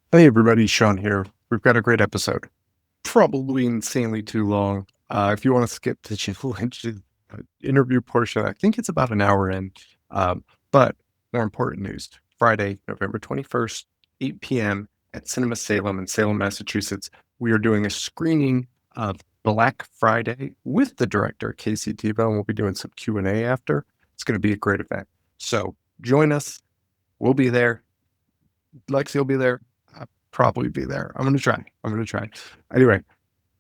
Hey everybody, Sean here. We've got a great episode. Probably insanely too long. If you want to skip the Joe Lynch interview portion, I think it's about an hour in. But more important news, Friday, November 21st, 8 p.m. at Cinema Salem in Salem, Massachusetts, we are doing a screening of Black Friday with the director, Casey Tebow, and we'll be doing some Q&A after. It's going to be a great event. So join us. We'll be there. Lexi will be there. Probably be there. I'm going to try. Anyway,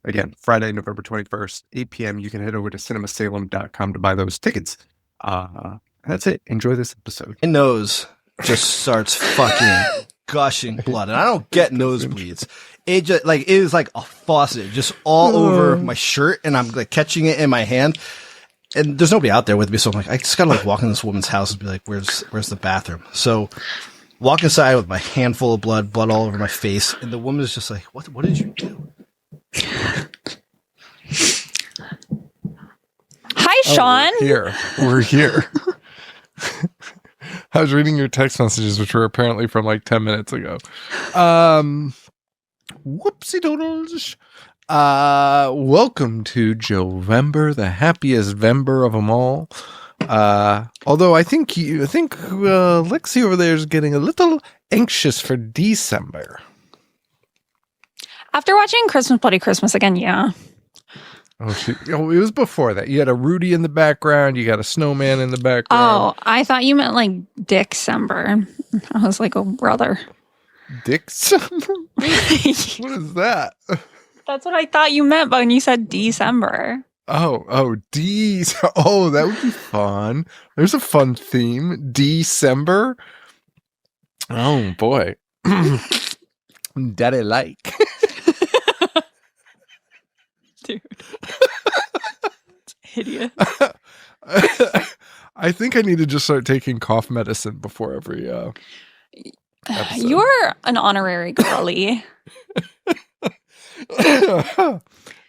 again, Friday, November 21st, 8 p.m. You can head over to cinemasalem.com to buy those tickets. That's it. Enjoy this episode. My nose just starts fucking gushing blood, and I don't get nosebleeds. It just it is like a faucet just all over my shirt, and I'm like catching it in my hand. And there's nobody out there with me, so I'm like, I just gotta walk in this woman's house and be like, where's the bathroom? So walk inside with my handful of blood all over my face, and the woman is just like, what did you do? Hi, Sean. We're here. I was reading your text messages, which were apparently from like 10 minutes ago. Whoopsie doodles. Welcome to JoeVember, the happiest Vember of them all. Although I think Lexi over there is getting a little anxious for December. After watching Christmas Bloody Christmas again, yeah. It was before that. You had a Rudy in the background. You got a snowman in the background. Oh, I thought you meant like Dickcember. I was like, oh, brother. Dickcember? What is that? That's what I thought you meant, but when you said December. Oh, that would be fun. There's a fun theme. December. Oh boy. Daddy like. Dude. Idiot. I think I need to just start taking cough medicine before every episode. You're an honorary girly.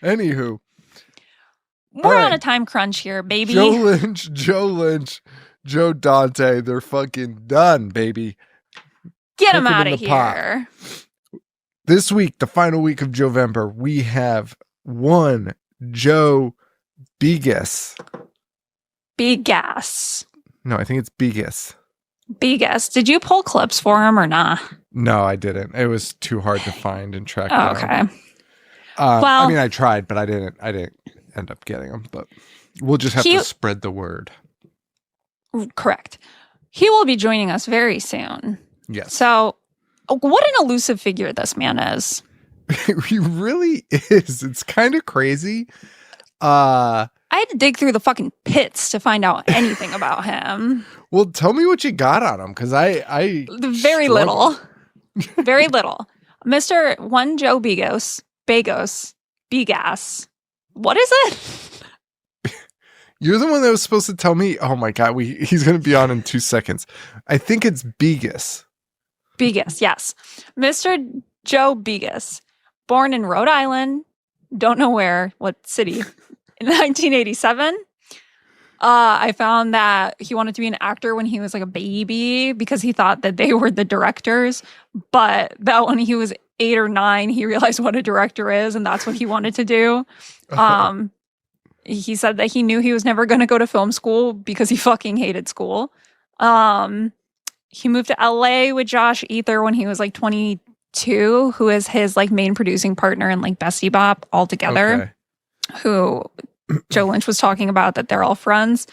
Anywho. We're on a time crunch here, baby. Joe Lynch, Joe Dante, they're fucking done, baby. Get them out of here. This week, the final week of JoeVember, we have one Joe Begus. Begas. No, I think it's Begus. Begus. Did you pull clips for him or not? No, I didn't. It was too hard to find and track down. Okay. Well, I mean, I tried, but I didn't end up getting them. But we'll just have to spread the word. Correct. He will be joining us very soon. Yes. So, what an elusive figure this man is. He really is. It's kind of crazy. I had to dig through the fucking pits to find out anything about him. Well, tell me what you got on him, because I very little. Very little. Mr. One Joe Begos. Begas. What is it? You're the one that was supposed to tell me. Oh my God, he's going to be on in 2 seconds. I think it's Begus. Begus, yes. Mr. Joe Begus, born in Rhode Island, don't know what city, in 1987. I found that he wanted to be an actor when he was like a baby because he thought that they were the directors, but that when he was 8 or 9, he realized what a director is, and that's what he wanted to do. He said that he knew he was never going to go to film school because he fucking hated school. He moved to LA with Josh Ether when he was like 22, who is his like main producing partner in like Bestie Bop altogether, who Joe Lynch was talking about, that they're all friends.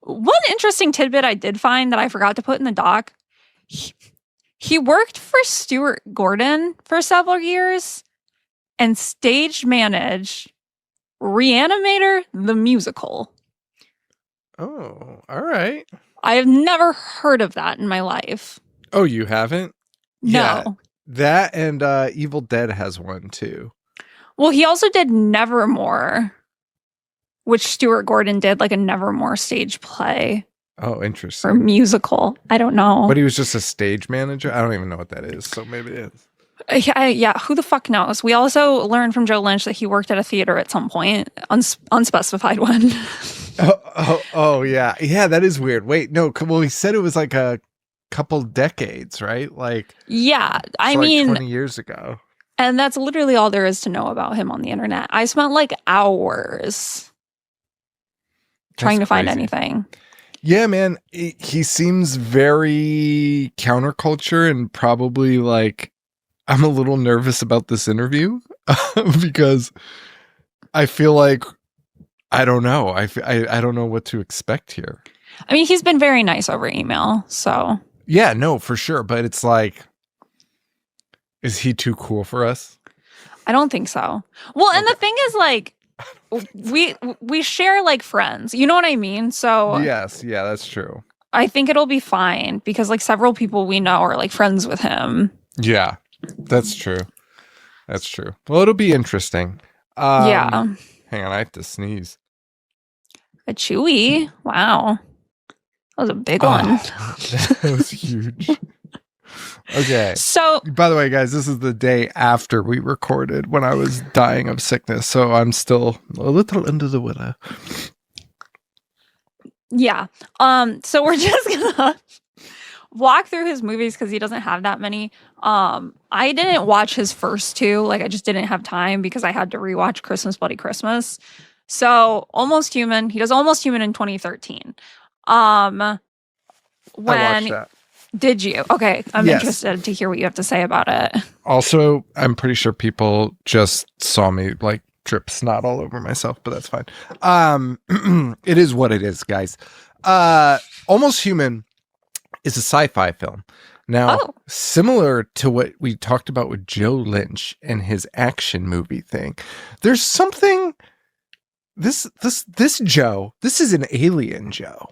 One interesting tidbit I did find that I forgot to put in the doc. He worked for Stewart Gordon for several years and stage managed Reanimator the musical. Oh, all right. I have never heard of that in my life. Oh, you haven't? No. Yeah, that and Evil Dead has one too. Well, he also did Nevermore, which Stewart Gordon did, like a Nevermore stage play. Oh, interesting. Or musical. I don't know. But he was just a stage manager? I don't even know what that is, so maybe it is. Yeah, who the fuck knows? We also learned from Joe Lynch that he worked at a theater at some point, unspecified one. Oh, yeah. Yeah, that is weird. Wait, no, well, he said it was like a couple decades, right? Like, Yeah. I it's like mean, 20 years ago. and that's literally all there is to know about him on the internet. I spent like hours trying to find crazy. anything. Yeah, man. He seems very counterculture, and probably like, I'm a little nervous about this interview because I feel like, I don't know. I don't know what to expect here. I mean, he's been very nice over email. So, Yeah, no, for sure. But it's like, is he too cool for us? I don't think so. Well, and the thing is, like, we share like friends. You know what I mean? So Yes, yeah, that's true. I think it'll be fine because like several people we know are like friends with him. Yeah, that's true. That's true. Well, it'll be interesting. Yeah. Hang on, I have to sneeze. A Chewy. Wow. That was a big one. That was huge. Okay. So, By the way, guys, this is the day after we recorded when I was dying of sickness, so I'm still a little under the weather. yeah. So we're just gonna walk through his movies because he doesn't have that many. I didn't watch his first two. Like, I just didn't have time because I had to rewatch Christmas Bloody Christmas. So Almost Human. He does Almost Human in 2013. I watched When that. did you? Okay, I'm Yes. interested to hear what you have to say about it. Also, I'm pretty sure people just saw me like drip snot all over myself, but that's fine. It is what it is, guys. Almost Human is a sci-fi film. Now, similar to what we talked about with Joe Lynch and his action movie thing, there's something. This Joe. This is an alien Joe.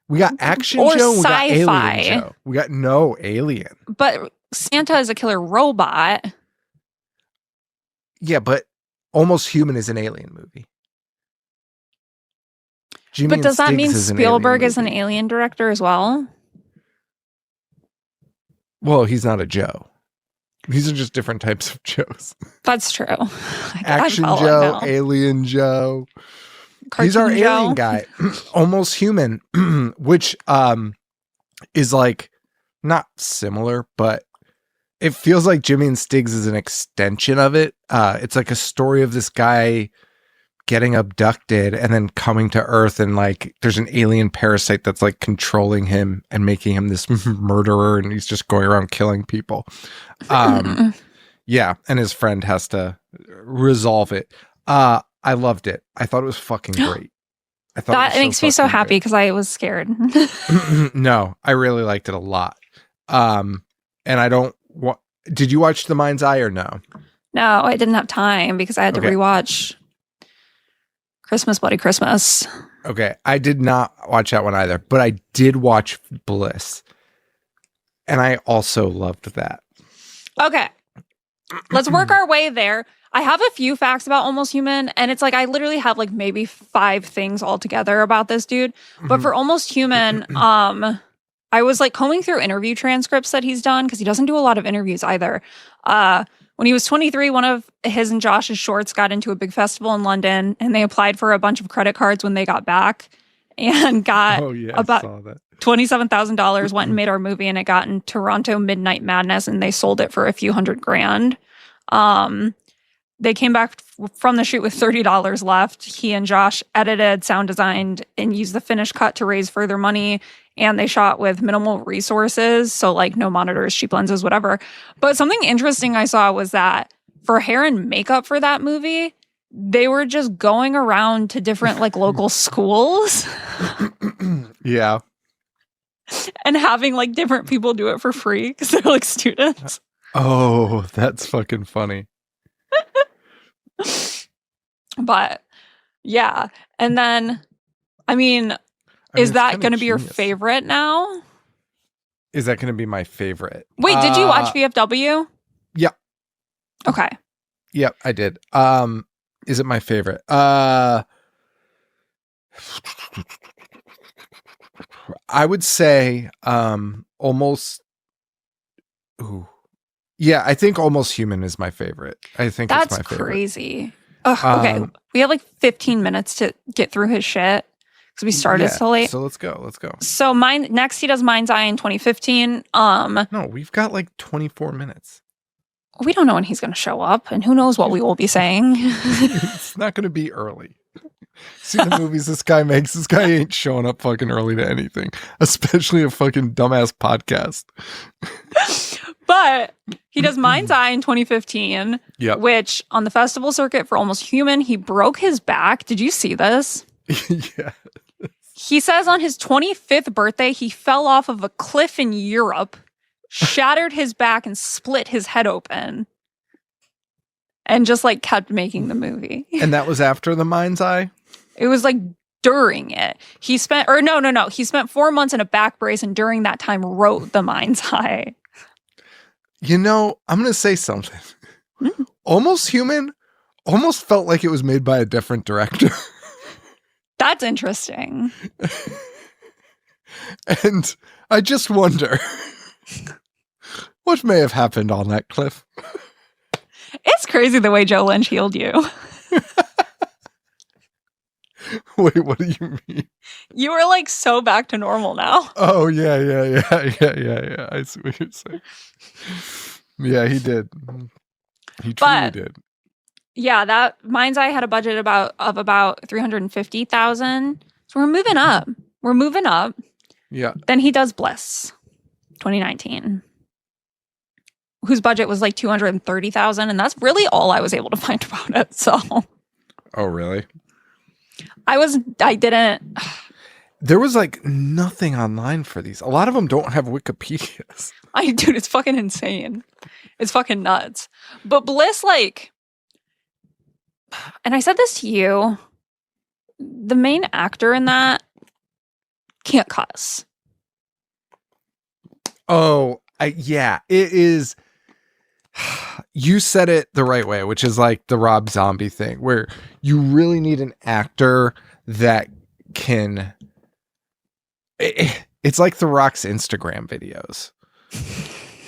We got action Or Joe. We got sci-fi. alien Joe. We got no alien. But Santa is a killer robot. Yeah, but Almost Human is an alien movie. Jimmy But and does that Stiggs mean is an Spielberg alien is an movie. alien director as well? Well, he's not a Joe. These are just different types of Joes. That's true. Action I'm Joe, following now. Alien Joe. He's Cartoon our alien Joe. guy. Almost Human, which is like not similar, but it feels like Jimmy and Stiggs is an extension of it. It's like a story of this guy getting abducted and then coming to Earth, and like there's an alien parasite that's like controlling him and making him this murderer, and he's just going around killing people. Yeah, and his friend has to resolve it. I loved it. I thought it was fucking great. I thought That it was makes me so fucking happy because I was scared. great. No, I really liked it a lot. And I don't want. Did you watch The Mind's Eye or no? No, I didn't have time because I had to Okay. rewatch Christmas Bloody Christmas. Okay, I did not watch that one either, but I did watch Bliss, and I also loved that. Okay. Let's work our way there. I have a few facts about Almost Human, and it's like I literally have like maybe 5 things altogether about this dude. But for Almost Human, I was like combing through interview transcripts that he's done because he doesn't do a lot of interviews either. When he was 23, one of his and Josh's shorts got into a big festival in London, and they applied for a bunch of credit cards when they got back and got Oh yeah, about I saw that. $27,000, went and made our movie, and it got in Toronto Midnight Madness, and they sold it for a few $100,000. They came back from the shoot with $30 left. He and Josh edited, sound designed, and used the finished cut to raise further money. And they shot with minimal resources. So like no monitors, cheap lenses, whatever. But something interesting I saw was that for hair and makeup for that movie, they were just going around to different like local schools Yeah. and having like different people do it for free because they're like students. Oh, that's fucking funny. But yeah. And then, I mean, is that going to be your favorite now? Is that going to be my favorite? Wait, did you watch VFW? Yeah. Okay. Yep, I did. Is it my favorite? I would say almost. Ooh. Yeah, I think Almost Human is my favorite. I think That's it's my favorite. crazy. Ugh, okay. We have like 15 minutes to get through his shit. because we started so late. So let's go. So next he does Mind's Eye in 2015. No, we've got like 24 minutes. We don't know when he's going to show up, and who knows what we will be saying. It's not going to be early. See the movies this guy makes. This guy ain't showing up fucking early to anything, especially a fucking dumbass podcast. But he does Mind's Eye in 2015, which on the festival circuit for Almost Human, he broke his back. Did you see this? Yeah. He says on his 25th birthday, he fell off of a cliff in Europe, shattered his back, and split his head open. And just like kept making the movie. And that was after the Mind's Eye? It was like during it. He spent 4 months in a back brace, and during that time wrote the Mind's Eye. You know, I'm going to say something. Almost Human almost felt like it was made by a different director. That's interesting. And I just wonder what may have happened on that cliff. It's crazy the way Joe Lynch healed you. Wait, what do you mean? You were like so back to normal now. Oh, yeah. I see what you're saying. Yeah, he did. He truly did. Yeah, that Mind's Eye had a budget of about $350,000. So we're moving up. Yeah. Then he does Bliss, 2019, whose budget was like $230,000, and that's really all I was able to find about it. So. Oh, really? I didn't. There was like nothing online for these. A lot of them don't have Wikipedias. Dude, it's fucking insane. It's fucking nuts. But Bliss, like, and I said this to you, the main actor in that can't cuss. Oh, yeah, it is. You said it the right way, which is like the Rob Zombie thing, where you really need an actor that can. It's like The Rock's Instagram videos.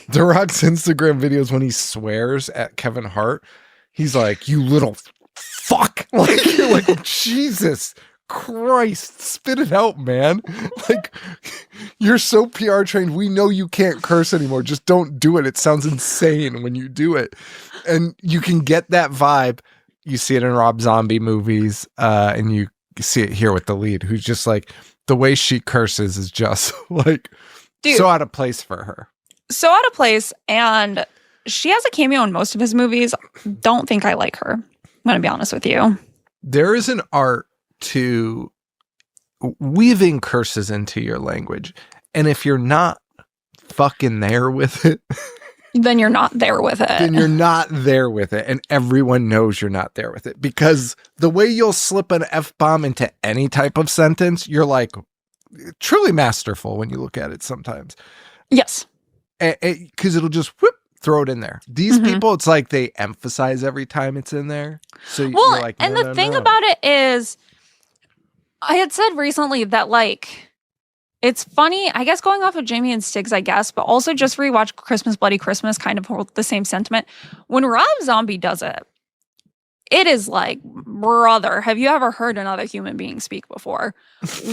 The Rock's Instagram videos when he swears at Kevin Hart, he's like, "You little fuck!" Like you're like, Jesus Christ, spit it out, man! Like you're so PR trained. We know you can't curse anymore. Just don't do it. It sounds insane when you do it, and you can get that vibe. You see it in Rob Zombie movies, and you see it here with the lead, who's just like. The way she curses is just like so out of place for her. So out of place. And she has a cameo in most of his movies. Don't think I like her. I'm going to be honest with you. There is an art to weaving curses into your language. And if you're not fucking there with it, then you're not there with it. Then you're not there with it. And everyone knows you're not there with it. Because the way you'll slip an F-bomb into any type of sentence, you're like truly masterful when you look at it sometimes. Yes. Because it'll just throw it in there. These people, it's like they emphasize every time it's in there. So you're like, no, and the thing about it is, I had said recently that like, it's funny, I guess going off of Jamie and STIGs, I guess, but also just rewatch Christmas Bloody Christmas, kind of hold the same sentiment. When Rob Zombie does it, it is like, brother, have you ever heard another human being speak before?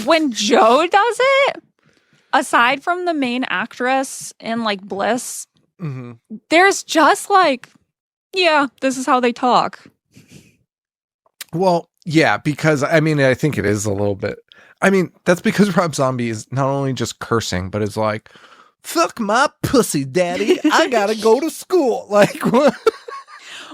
When Joe does it, aside from the main actress in like Bliss, there's just like, yeah, this is how they talk. Well, yeah, because I mean, I think it is a little bit. I mean, that's because Rob Zombie is not only just cursing, but is like, fuck my pussy, daddy. I gotta go to school. Like, what?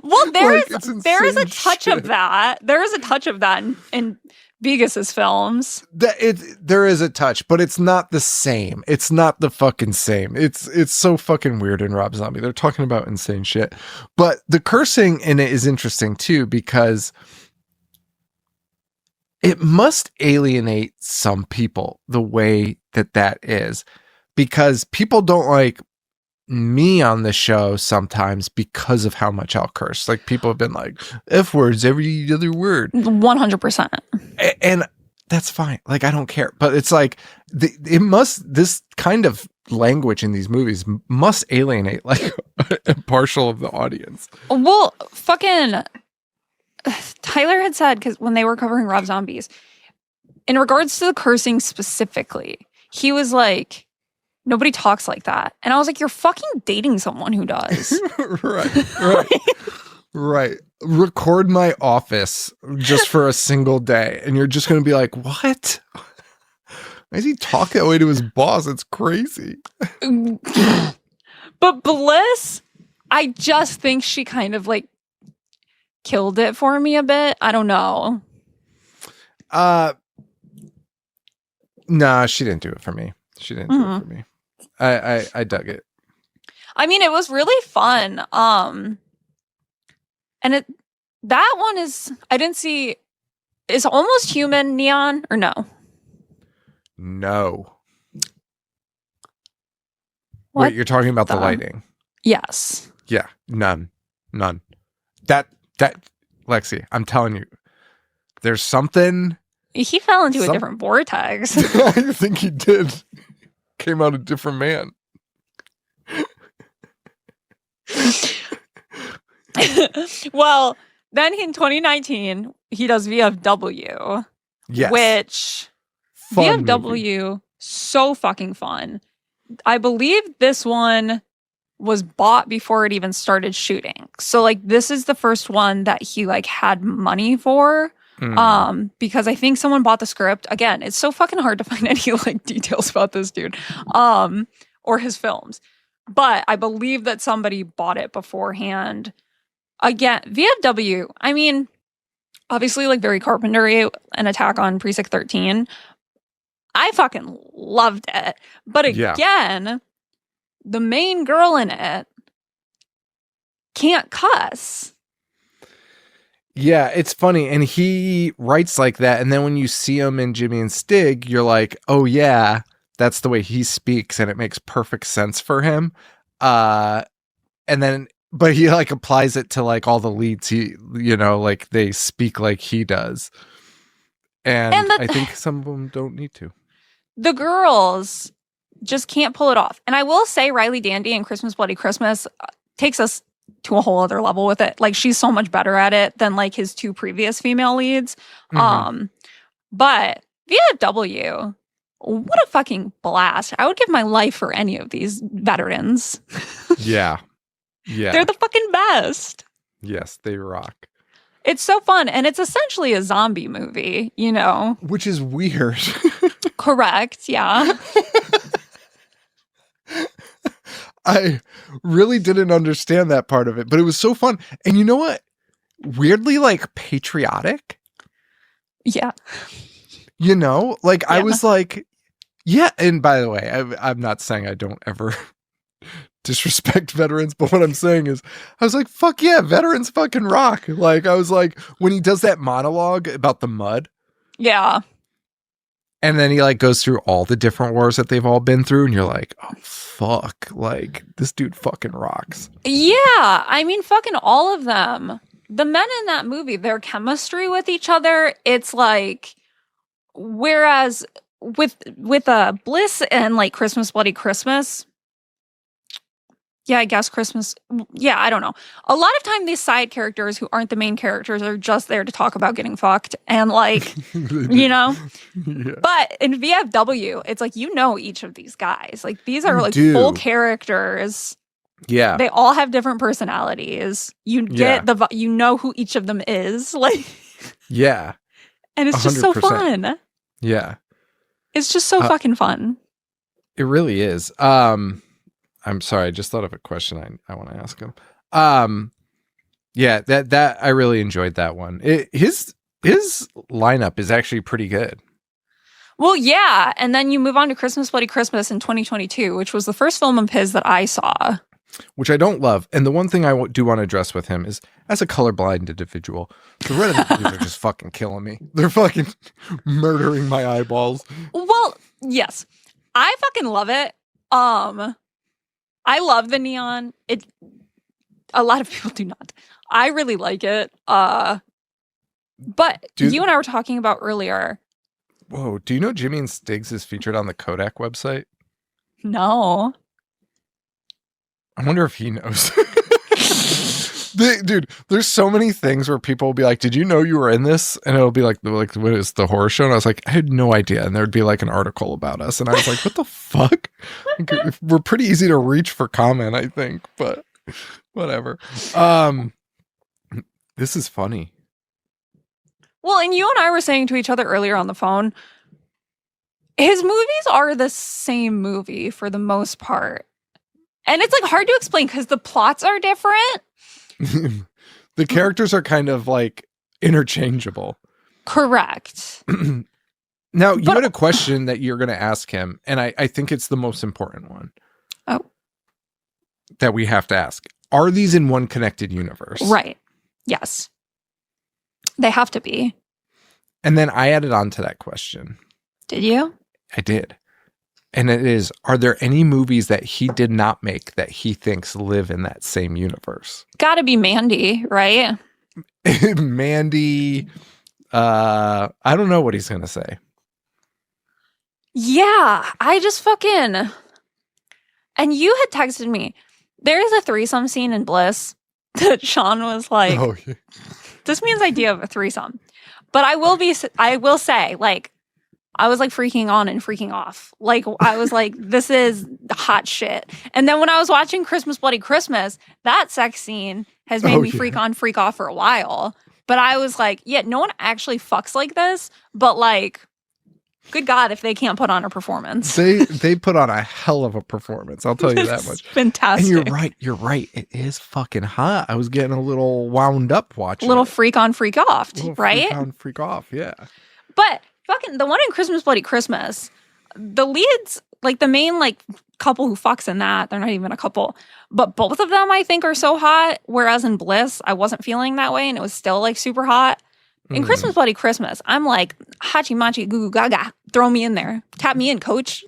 Well, there is a touch of that. There is a touch of that in Begos's films. There is a touch, but it's not the same. It's not the fucking same. It's so fucking weird in Rob Zombie. They're talking about insane shit. But the cursing in it is interesting too, because it must alienate some people the way that is, because people don't like me on the show sometimes because of how much I'll curse. Like people have been like F words every other word. 100%. And that's fine. Like I don't care. But it's like this kind of language in these movies must alienate like a partial of the audience. Well, fucking Tyler had said, because when they were covering Rob Zombies, in regards to the cursing specifically, he was like, nobody talks like that. And I was like, you're fucking dating someone who does. Right. Right. Record my office just for a single day. And you're just going to be like, what? Why does he talk that way to his boss? It's crazy. But Bliss, I just think she kind of like killed it for me a bit. I don't know. Nah, she didn't do it for me. She didn't do it for me. I dug it. I mean, it was really fun. And that one is, I didn't see, is Almost Human neon or no? No. What Wait, you're talking about the lighting? Yes. Yeah, none. That Lexi, I'm telling you, there's something. He fell into a different vortex. I think he did. Came out a different man. Well, then in 2019, he does VFW. Yes. Which Fun VFW, movie. so fucking fun. I believe this one was bought before it even started shooting. So like this is the first one that he like had money for. Because I think someone bought the script. Again, it's so fucking hard to find any like details about this dude. Or his films. But I believe that somebody bought it beforehand. Again, VFW, I mean, obviously like very Carpenter-y, an attack on Precinct 13. I fucking loved it. But again, the main girl in it can't cuss. Yeah, it's funny. And he writes like that. And then when you see him in Jimmy and Stig, you're like, oh yeah, that's the way he speaks. And it makes perfect sense for him. And then, but he like applies it to like all the leads. He, you know, like they speak like he does. And I think some of them don't need to. The girls just can't pull it off. And I will say Riley Dandy in Christmas Bloody Christmas takes us to a whole other level with it. Like she's so much better at it than like his two previous female leads. But VFW, what a fucking blast. I would give my life for any of these veterans. Yeah. They're the fucking best. Yes, they rock. It's so fun. And it's essentially a zombie movie, you know? Which is weird. Correct. Yeah. I really didn't understand that part of it, but it was so fun. And you know what? Weirdly, like patriotic. Yeah. You know, like I was like, yeah. And by the way, I'm not saying I don't ever disrespect veterans, but what I'm saying is I was like, fuck yeah, veterans fucking rock. Like I was like, when he does that monologue about the mud. Yeah. And then he like goes through all the different wars that they've all been through. And you're like, oh, fuck. Like this dude fucking rocks. Yeah. I mean, fucking all of them. The men in that movie, their chemistry with each other, it's like, whereas with Bliss and like Christmas Bloody Christmas, yeah, I guess Christmas. Yeah, I don't know. A lot of time, these side characters who aren't the main characters are just there to talk about getting fucked and like, you know. Yeah. But in VFW, it's like you know each of these guys. Like these are like full characters. Yeah, they all have different personalities. You get you know who each of them is. Like, yeah, and it's just so fun. Yeah, it's just so fucking fun. It really is. I'm sorry, I just thought of a question I want to ask him. Yeah, that I really enjoyed that one. His lineup is actually pretty good. Well, yeah, and then you move on to Christmas Bloody Christmas in 2022, which was the first film of his that I saw. Which I don't love. And the one thing I do want to address with him is, as a colorblind individual, the red movies are just fucking killing me. They're fucking murdering my eyeballs. Well, yes, I fucking love it. I love the neon. A lot of people do not. I really like it. But you and I were talking about earlier. Whoa, do you know Jimmy and Stig's is featured on the Kodak website? No. I wonder if he knows. Dude, there's so many things where people will be like, "Did you know you were in this?" And it'll be like, what is the horror show? And I was like, I had no idea. And there'd be like an article about us, and I was like, what the fuck? Like, we're pretty easy to reach for comment, I think, but whatever. This is funny. Well, and you and I were saying to each other earlier on the phone, his movies are the same movie for the most part. And it's like hard to explain because the plots are different. The characters are kind of like interchangeable. Correct. Now, you had a question that you're going to ask him, and I think it's the most important one. Oh. That we have to ask. Are these in one connected universe? Right. Yes. They have to be. And then I added on to that question. Did you? I did. And it is, are there any movies that he did not make that he thinks live in that same universe? Gotta be Mandy, right? Mandy. I don't know what he's going to say. Yeah, I just fucking... And you had texted me, there is a threesome scene in Bliss that Sean was like, Oh, yeah. this means idea of a threesome. But I will say, like, I was like freaking on and freaking off. Like, I was like, this is hot shit. And then when I was watching Christmas Bloody Christmas, that sex scene has made me freak on, freak off for a while. But I was like, yeah, no one actually fucks like this. But like, good God, if they can't put on a performance. They put on a hell of a performance. I'll tell you that much. Fantastic. And you're right. It is fucking hot. I was getting a little wound up watching. A little freak on, freak off, right? Freak on, freak off, yeah. But fucking the one in Christmas Bloody Christmas, the leads, like the main like couple who fucks in that, they're not even a couple, but both of them I think are so hot. Whereas in Bliss, I wasn't feeling that way, and it was still like super hot. In Christmas Bloody Christmas, I'm like, hachi machi goo goo gaga. Throw me in there. Tap me in, coach.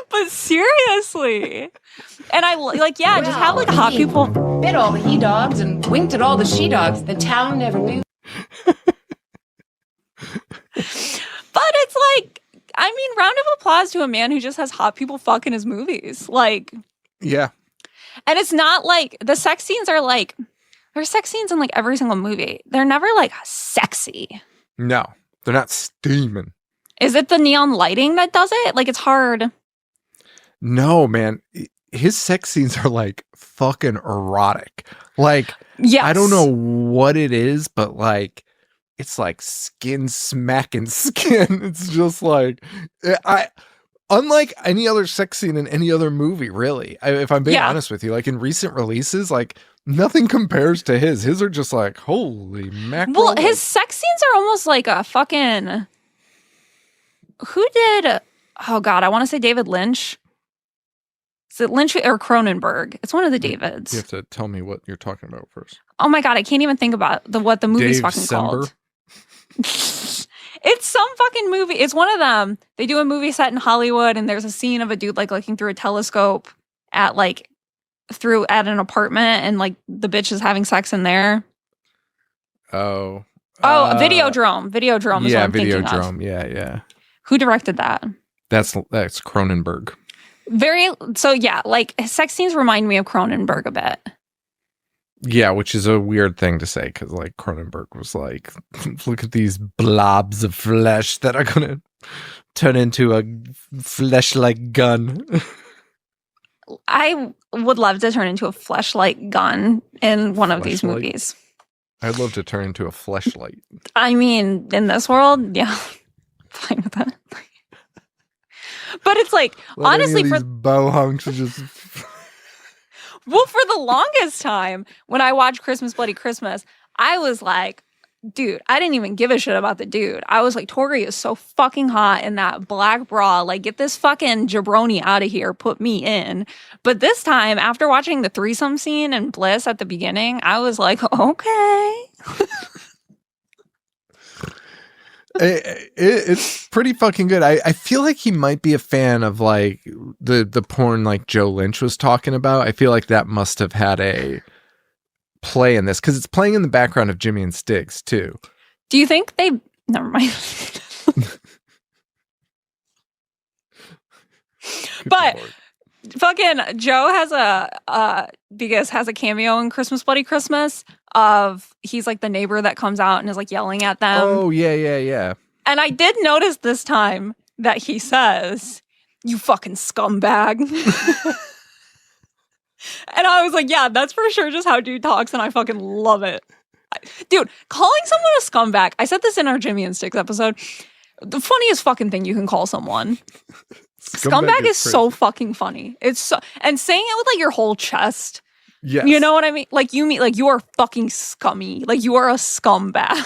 But seriously. And I like, yeah, just have like hot people. Bit all the he dogs and winked at all the she dogs. The town never knew. But it's like, I mean, round of applause to a man who just has hot people fuck in his movies. Like, yeah. And it's not like the sex scenes are like, there's sex scenes in like every single movie. They're never like sexy. No, they're not steaming. Is it the neon lighting that does it? Like, it's hard. No, man. His sex scenes are like fucking erotic. Like, yes. I don't know what it is, but like, it's like skin smacking skin. It's just like, unlike any other sex scene in any other movie, really. If I'm being honest with you, like in recent releases, like nothing compares to his. His are just like, holy mackerel. Well, his sex scenes are almost like a fucking... Who did... Oh, God, I want to say David Lynch. Is it Lynch or Cronenberg? It's one of the Davids. You have to tell me what you're talking about first. Oh my God, I can't even think about what the movie's fucking Sember? called. It's some fucking movie. It's one of them. They do a movie set in Hollywood, and there's a scene of a dude like looking through a telescope at an apartment, and like the bitch is having sex in there. Oh, Videodrome. Videodrome is what I'm thinking of. Videodrome. Yeah. Who directed that? That's Cronenberg. Like sex scenes remind me of Cronenberg a bit. Yeah, which is a weird thing to say because like Cronenberg was like, look at these blobs of flesh that are gonna turn into a flesh-like gun. I would love to turn into a flesh-like gun in one of these movies. I'd love to turn into a fleshlight. I mean, in this world, yeah, fine with that. But it's like, honestly, for these bow hunks just. Well, for the longest time, when I watched Christmas Bloody Christmas, I was like, dude, I didn't even give a shit about the dude. I was like, Tori is so fucking hot in that black bra. Like, get this fucking jabroni out of here. Put me in. But this time, after watching the threesome scene in Bliss at the beginning, I was like, okay. It's pretty fucking good. I feel like he might be a fan of like the porn like Joe Lynch was talking about. I feel like that must have had a play in this because it's playing in the background of Jimmy and STIGs too. Do you think they... Never mind. But Lord. fucking Joe has Begus has a cameo in Christmas Bloody Christmas of he's like the neighbor that comes out and is like yelling at them. Oh, yeah. And I did notice this time that he says, "You fucking scumbag." And I was like, yeah, that's for sure just how dude talks, and I fucking love it. Dude, calling someone a scumbag, I said this in our Jimmy and Sticks episode, the funniest fucking thing you can call someone. Scumbag is so fucking funny. It's so, and saying it with like your whole chest. Yes. You know what I mean? Like you mean like you are fucking scummy. Like you are a scumbag.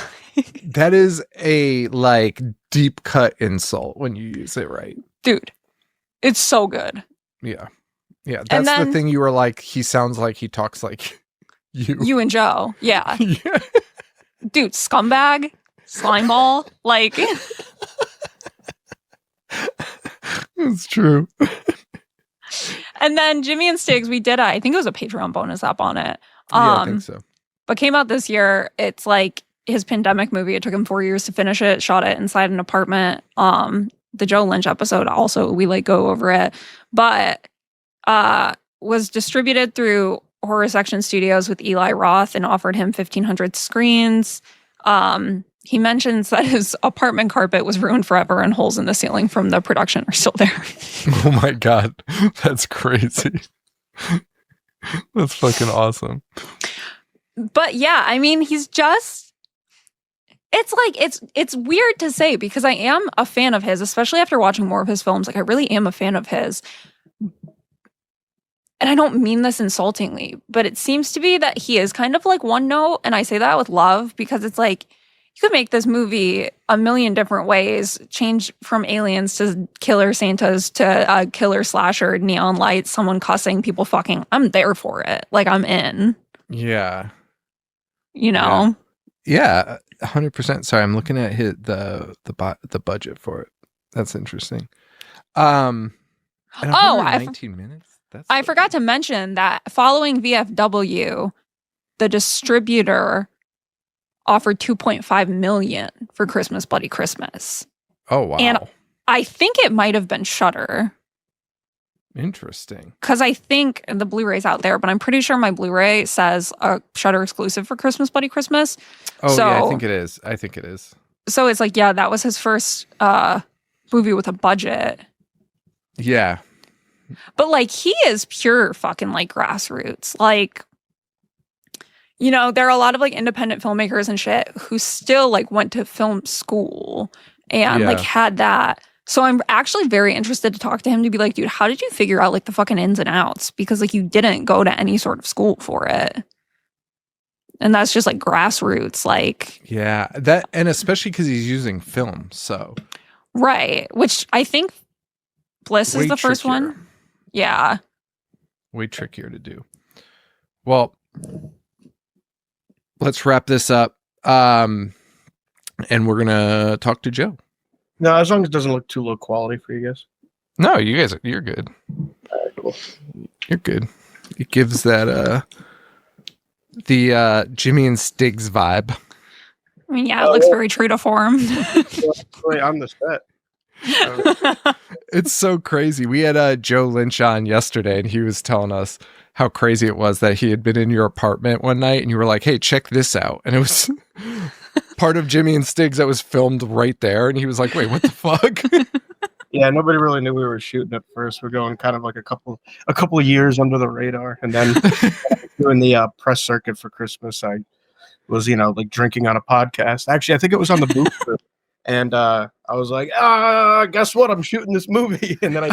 That is a like deep cut insult when you use it right. Dude, it's so good. Yeah. That's then, the thing you were like, he sounds like he talks like you. You and Joe. Yeah. Yeah. Dude, scumbag, slimeball, like It's true. And then Jimmy and Stiggs, we did I think it was a Patreon bonus up on it. Yeah, I think so. But came out this year. It's like his pandemic movie. It took him 4 years to finish it. Shot it inside an apartment. The Joe Lynch episode also, we like go over it. But was distributed through Horror Section Studios with Eli Roth and offered him 1,500 screens. He mentions that his apartment carpet was ruined forever and holes in the ceiling from the production are still there. Oh my God. That's crazy. That's fucking awesome. But yeah, I mean, he's just, it's like, it's weird to say because I am a fan of his, especially after watching more of his films. Like I really am a fan of his. And I don't mean this insultingly, but it seems to be that he is kind of like one note. And I say that with love because it's like, you could make this movie a million different ways, change from aliens to killer Santas to killer slasher, neon lights, someone cussing, people fucking. I'm there for it. Like I'm in. Yeah. You know? Yeah, 100%. Sorry, I'm looking at the budget for it. That's interesting. And 19 minutes. I forgot to mention that following VFW, the distributor offered $2.5 million for Christmas Bloody Christmas. Oh wow! And I think it might have been Shudder. Interesting. Because I think the Blu-ray's out there, but I'm pretty sure my Blu-ray says a Shudder exclusive for Christmas Bloody Christmas. Oh yeah, I think it is. So it's like, yeah, that was his first movie with a budget. Yeah. But like he is pure fucking like grassroots. Like, you know, there are a lot of like independent filmmakers and shit who still like went to film school and like had that. So I'm actually very interested to talk to him to be like, dude, how did you figure out like the fucking ins and outs? Because like you didn't go to any sort of school for it. And that's just like grassroots, like. Yeah, that, and especially because he's using film, so. Right, which I think Bliss is the first trickier. one. Yeah. Way trickier to do. Well, let's wrap this up. And we're going to talk to Joe. No, as long as it doesn't look too low quality for you guys. No, you guys, you're good. All right, cool. You're good. It gives that, the Jimmy and Stiggs vibe. I mean, yeah, it looks very true to form. Wait, I'm the set. It's so crazy. We had Joe Lynch on yesterday, and he was telling us how crazy it was that he had been in your apartment one night, and you were like, "Hey, check this out," and it was part of Jimmy and Stiggs that was filmed right there, and he was like, "Wait, what the fuck?" Yeah, nobody really knew we were shooting at first. We're going kind of like a couple of years under the radar, and then doing the press circuit for Christmas, I was like drinking on a podcast. Actually, I think it was on the booth. And I was like, guess what? I'm shooting this movie. And then I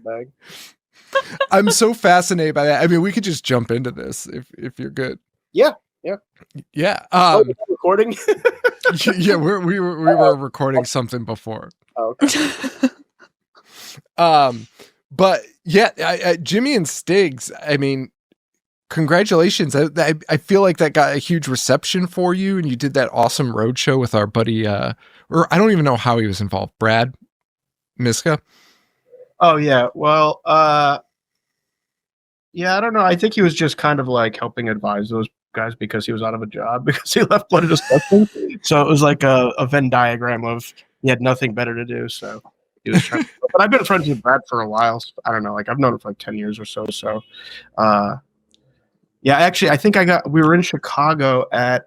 bag. I'm so fascinated by that. I mean, we could just jump into this if you're good. Yeah. Recording? Yeah, we were recording something before. Oh, okay. But yeah, Jimmy and Stiggs, I mean, congratulations. I feel like that got a huge reception for you, and you did that awesome roadshow with our buddy, or I don't even know how he was involved, Brad Miska. Oh, yeah. Well, yeah, I don't know. I think he was just kind of like helping advise those guys because he was out of a job because he left Bloody Disgusting. So it was like a Venn diagram of he had nothing better to do. So he was trying. But I've been friends with Brad for a while. So I don't know, like I've known him for like 10 years or so. So, yeah, actually, I think we were in Chicago at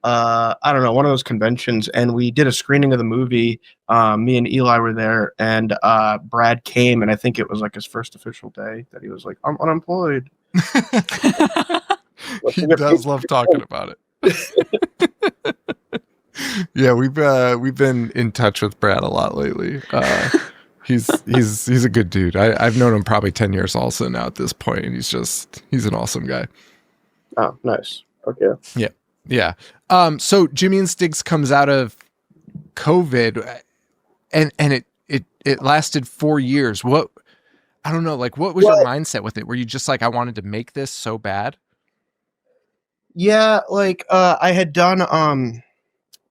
I don't know, one of those conventions, and we did a screening of the movie. Me and Eli were there, and Brad came, and I think it was like his first official day that he was like, I'm unemployed. He does love talking about it. Yeah, we've been in touch with Brad a lot lately. He's a good dude. I've known him probably 10 years also now at this point, and he's an awesome guy. Oh, nice. Okay. Yeah. So Jimmy and Stigs comes out of COVID, and it lasted 4 years. I don't know, like what was your mindset with it? Were you just like, I wanted to make this so bad? Yeah, like I had done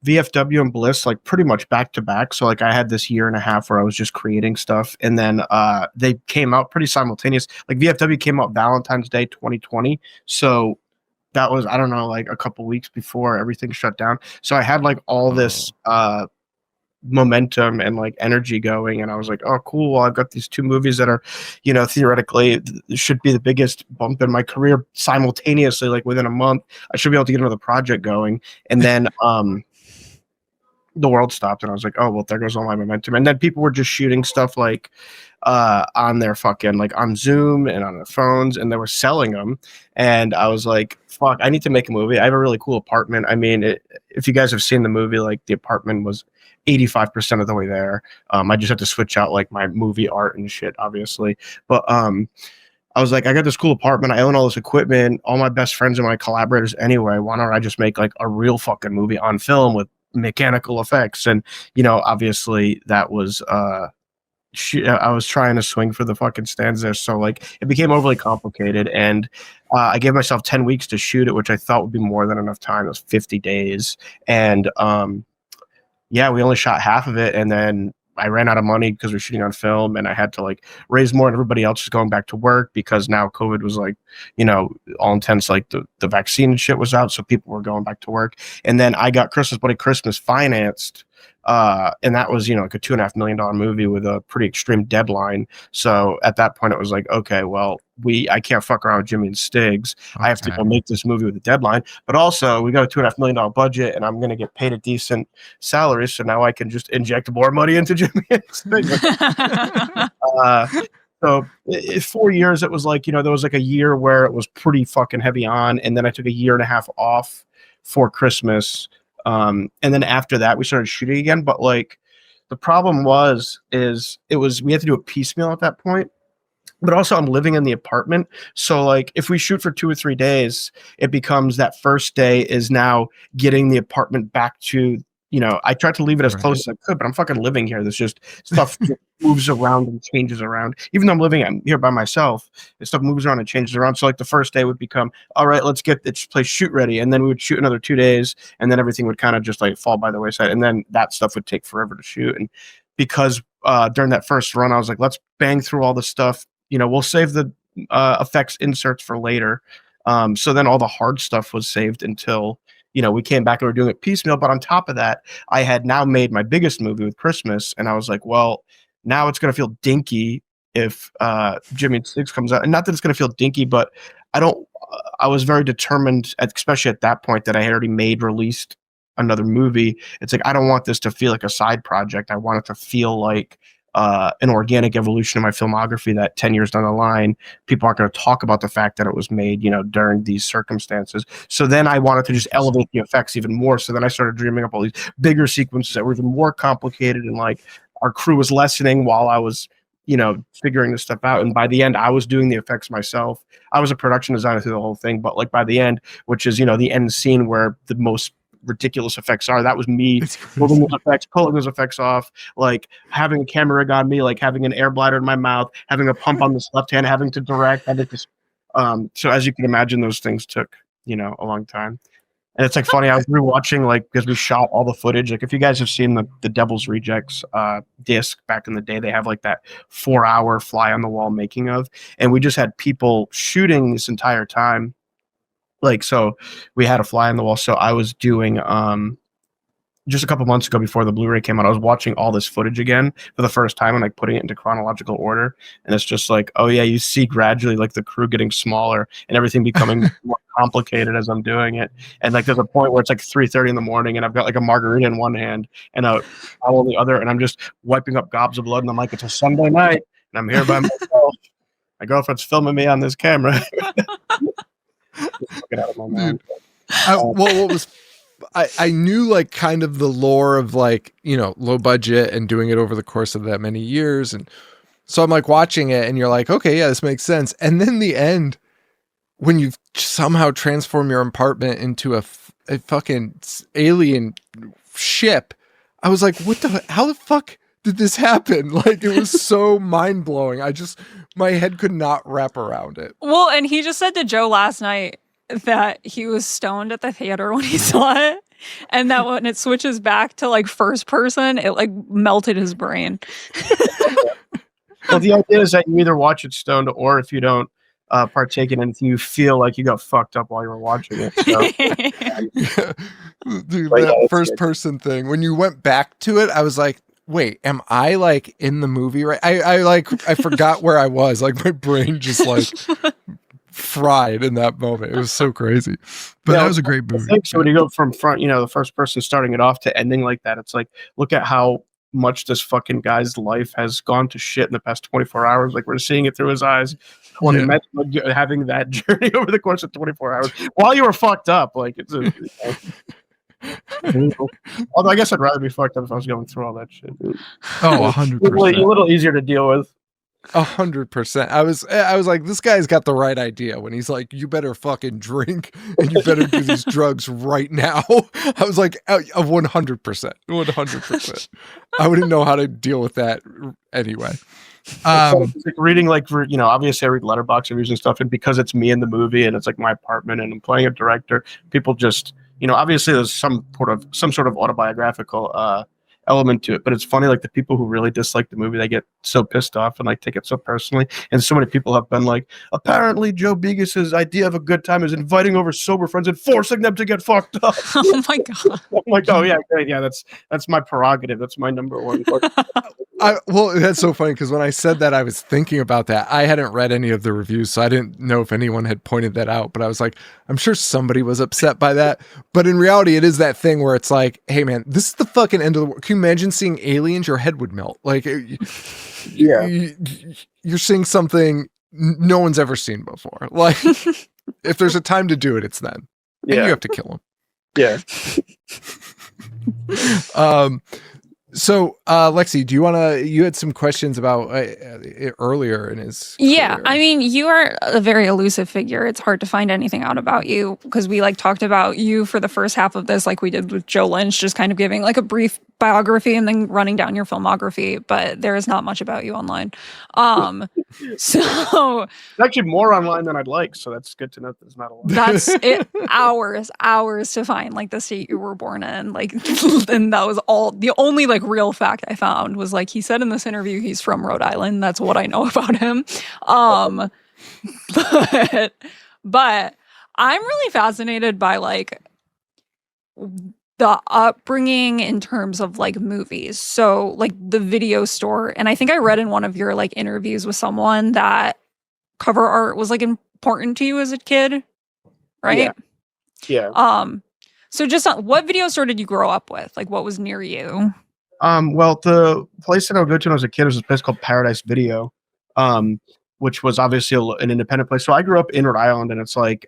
VFW and Bliss like pretty much back to back. So like I had this year and a half where I was just creating stuff, and then they came out pretty simultaneous. Like VFW came out Valentine's Day 2020. So that was, I don't know, like a couple weeks before everything shut down. So I had like all this momentum and like energy going, and I was like, oh cool, well, I've got these 2 movies that are, you know, theoretically should be the biggest bump in my career simultaneously. Like within a month I should be able to get another project going, and then the world stopped, and I was like, oh well, there goes all my momentum. And then people were just shooting stuff like on their fucking, like on Zoom and on their phones, and they were selling them, and I was like, fuck, I need to make a movie. I have a really cool apartment. I mean, if you guys have seen the movie, like the apartment was 85% of the way there. I just had to switch out like my movie art and shit, obviously. But I was like, I got this cool apartment. I own all this equipment. All my best friends are my collaborators anyway. Why don't I just make like a real fucking movie on film with mechanical effects? And, you know, obviously that was, I was trying to swing for the fucking stands there. So like it became overly complicated, and I gave myself 10 weeks to shoot it, which I thought would be more than enough time. It was 50 days. And, yeah, we only shot half of it, and then I ran out of money because we're shooting on film, and I had to like raise more, and everybody else was going back to work because now COVID was like, you know, all intense, like the vaccine and shit was out, so people were going back to work. And then I got Christmas Buddy Christmas financed, and that was, you know, like a $2.5 million movie with a pretty extreme deadline. So at that point it was like, okay, well, I can't fuck around with Jimmy and Stigs. Okay. I have to go make this movie with a deadline, but also we got a $2.5 million budget, and I'm going to get paid a decent salary. So now I can just inject more money into Jimmy and Stigs. So 4 years, it was like, you know, there was like a year where it was pretty fucking heavy on, and then I took a year and a half off for Christmas. And then after that we started shooting again. But like the problem we had to do a piecemeal at that point. But also I'm living in the apartment. So like if we shoot for 2 or 3 days, it becomes that first day is now getting the apartment back to, you know, I tried to leave it as close as I could, but I'm fucking living here. There's just stuff moves around and changes around. Even though I'm here by myself, stuff moves around and changes around. So like the first day would become, all right, let's get this place shoot ready. And then we would shoot another 2 days, and then everything would kind of just like fall by the wayside. And then that stuff would take forever to shoot. And because during that first run, I was like, let's bang through all the stuff. You know, we'll save the effects inserts for later. So then all the hard stuff was saved until, you know, we came back and we're doing it piecemeal. But on top of that, I had now made my biggest movie with Christmas, and I was like, well, now it's going to feel dinky if Jimmy and Stigs comes out. And not that it's going to feel dinky, but I was very determined, especially at that point, that I had already released another movie. It's like, I don't want this to feel like a side project. I want it to feel like an organic evolution of my filmography, that 10 years down the line, people aren't going to talk about the fact that it was made, you know, during these circumstances. So then I wanted to just elevate the effects even more. So then I started dreaming up all these bigger sequences that were even more complicated, and like our crew was lessening while I was, you know, figuring this stuff out. And by the end, I was doing the effects myself. I was a production designer through the whole thing, but like by the end, which is, you know, the end scene where the most ridiculous effects are, that was me pulling those effects, pulling those effects off, like having a camera rig on me, like having an air bladder in my mouth, having a pump on this left hand, having to direct, and it just so as you can imagine, those things took, you know, a long time. And it's like funny, I was rewatching, like, because we shot all the footage. Like if you guys have seen the Devil's Rejects disc back in the day, they have like that 4-hour fly on the wall making of, and we just had people shooting this entire time. Like, so we had a fly on the wall. So I was doing just a couple months ago before the Blu-ray came out, I was watching all this footage again for the first time and like putting it into chronological order. And it's just like, oh yeah, you see gradually like the crew getting smaller and everything becoming more complicated as I'm doing it. And like there's a point where it's like 3:30 in the morning and I've got like a margarita in one hand and a towel in the other, and I'm just wiping up gobs of blood. And I'm like, it's a Sunday night and I'm here by myself. My girlfriend's filming me on this camera. Just get out of my mind. What was I knew like kind of the lore of like, you know, low budget and doing it over the course of that many years. And so I'm like watching it and you're like, okay, yeah, this makes sense. And then the end, when you somehow transform your apartment into a fucking alien ship, I was like, how the fuck did this happen? Like, it was so mind blowing. My head could not wrap around it. Well, and he just said to Joe last night that he was stoned at the theater when he saw it, and that when it switches back to like first person, it like melted his brain. Well, the idea is that you either watch it stoned, or if you don't partake in anything, you feel like you got fucked up while you were watching it. So, dude, but that yeah, first person thing, when you went back to it, I was like, wait, am I like in the movie? Right? I forgot where I was. Like my brain just like fried in that moment. It was so crazy. But that was a great movie. I think so when you go from front, you know, the first person starting it off to ending like that, it's like, look at how much this fucking guy's life has gone to shit in the past 24 hours. Like we're seeing it through his eyes. When he met, having that journey over the course of 24 hours while you were fucked up. Like it's although I guess I'd rather be fucked up if I was going through all that shit. Oh, 100%. A little easier to deal with. 100%. I was like, this guy's got the right idea when he's like, you better fucking drink and you better do these drugs right now. I was like, 100%. I wouldn't know how to deal with that anyway. It's like reading, like, you know, obviously I read letterbox reviews and stuff, and because it's me in the movie and it's like my apartment and I'm playing a director, people just, you know, obviously there's some sort of autobiographical element to it, but it's funny, like the people who really dislike the movie, they get so pissed off and like take it so personally. And so many people have been like, apparently Joe Begos's idea of a good time is inviting over sober friends and forcing them to get fucked up. Oh my god. I'm like, oh yeah, great, yeah, that's my prerogative, that's my number one. Well, that's so funny because when I said that, I was thinking about that. I hadn't read any of the reviews, so I didn't know if anyone had pointed that out, but I was like, I'm sure somebody was upset by that. But in reality, it is that thing where it's like, hey man, this is the fucking end of the world. Can you imagine seeing aliens? Your head would melt. Like, Yeah, you're seeing something no one's ever seen before. Like, if there's a time to do it, it's then. And you have to kill them. Yeah. So, Lexi, you had some questions about earlier in his Yeah, career. I mean, you are a very elusive figure. It's hard to find anything out about you because we like talked about you for the first half of this, like we did with Joe Lynch, just kind of giving like a brief biography and then running down your filmography, but there is not much about you online. So It's actually more online than I'd like, so that's good to know. There's not a lot. that's it. Hours to find like the state you were born in, like, and that was all. The only like real fact I found was like he said in this interview he's from Rhode Island. That's what I know about him. But I'm really fascinated by like the upbringing in terms of like movies. So like the video store, and I think I read in one of your like interviews with someone that cover art was like important to you as a kid, right? Yeah. So just what video store did you grow up with? Like what was near you? Well, the place that I would go to when I was a kid was a place called Paradise Video, which was obviously an independent place. So I grew up in Rhode Island, and it's like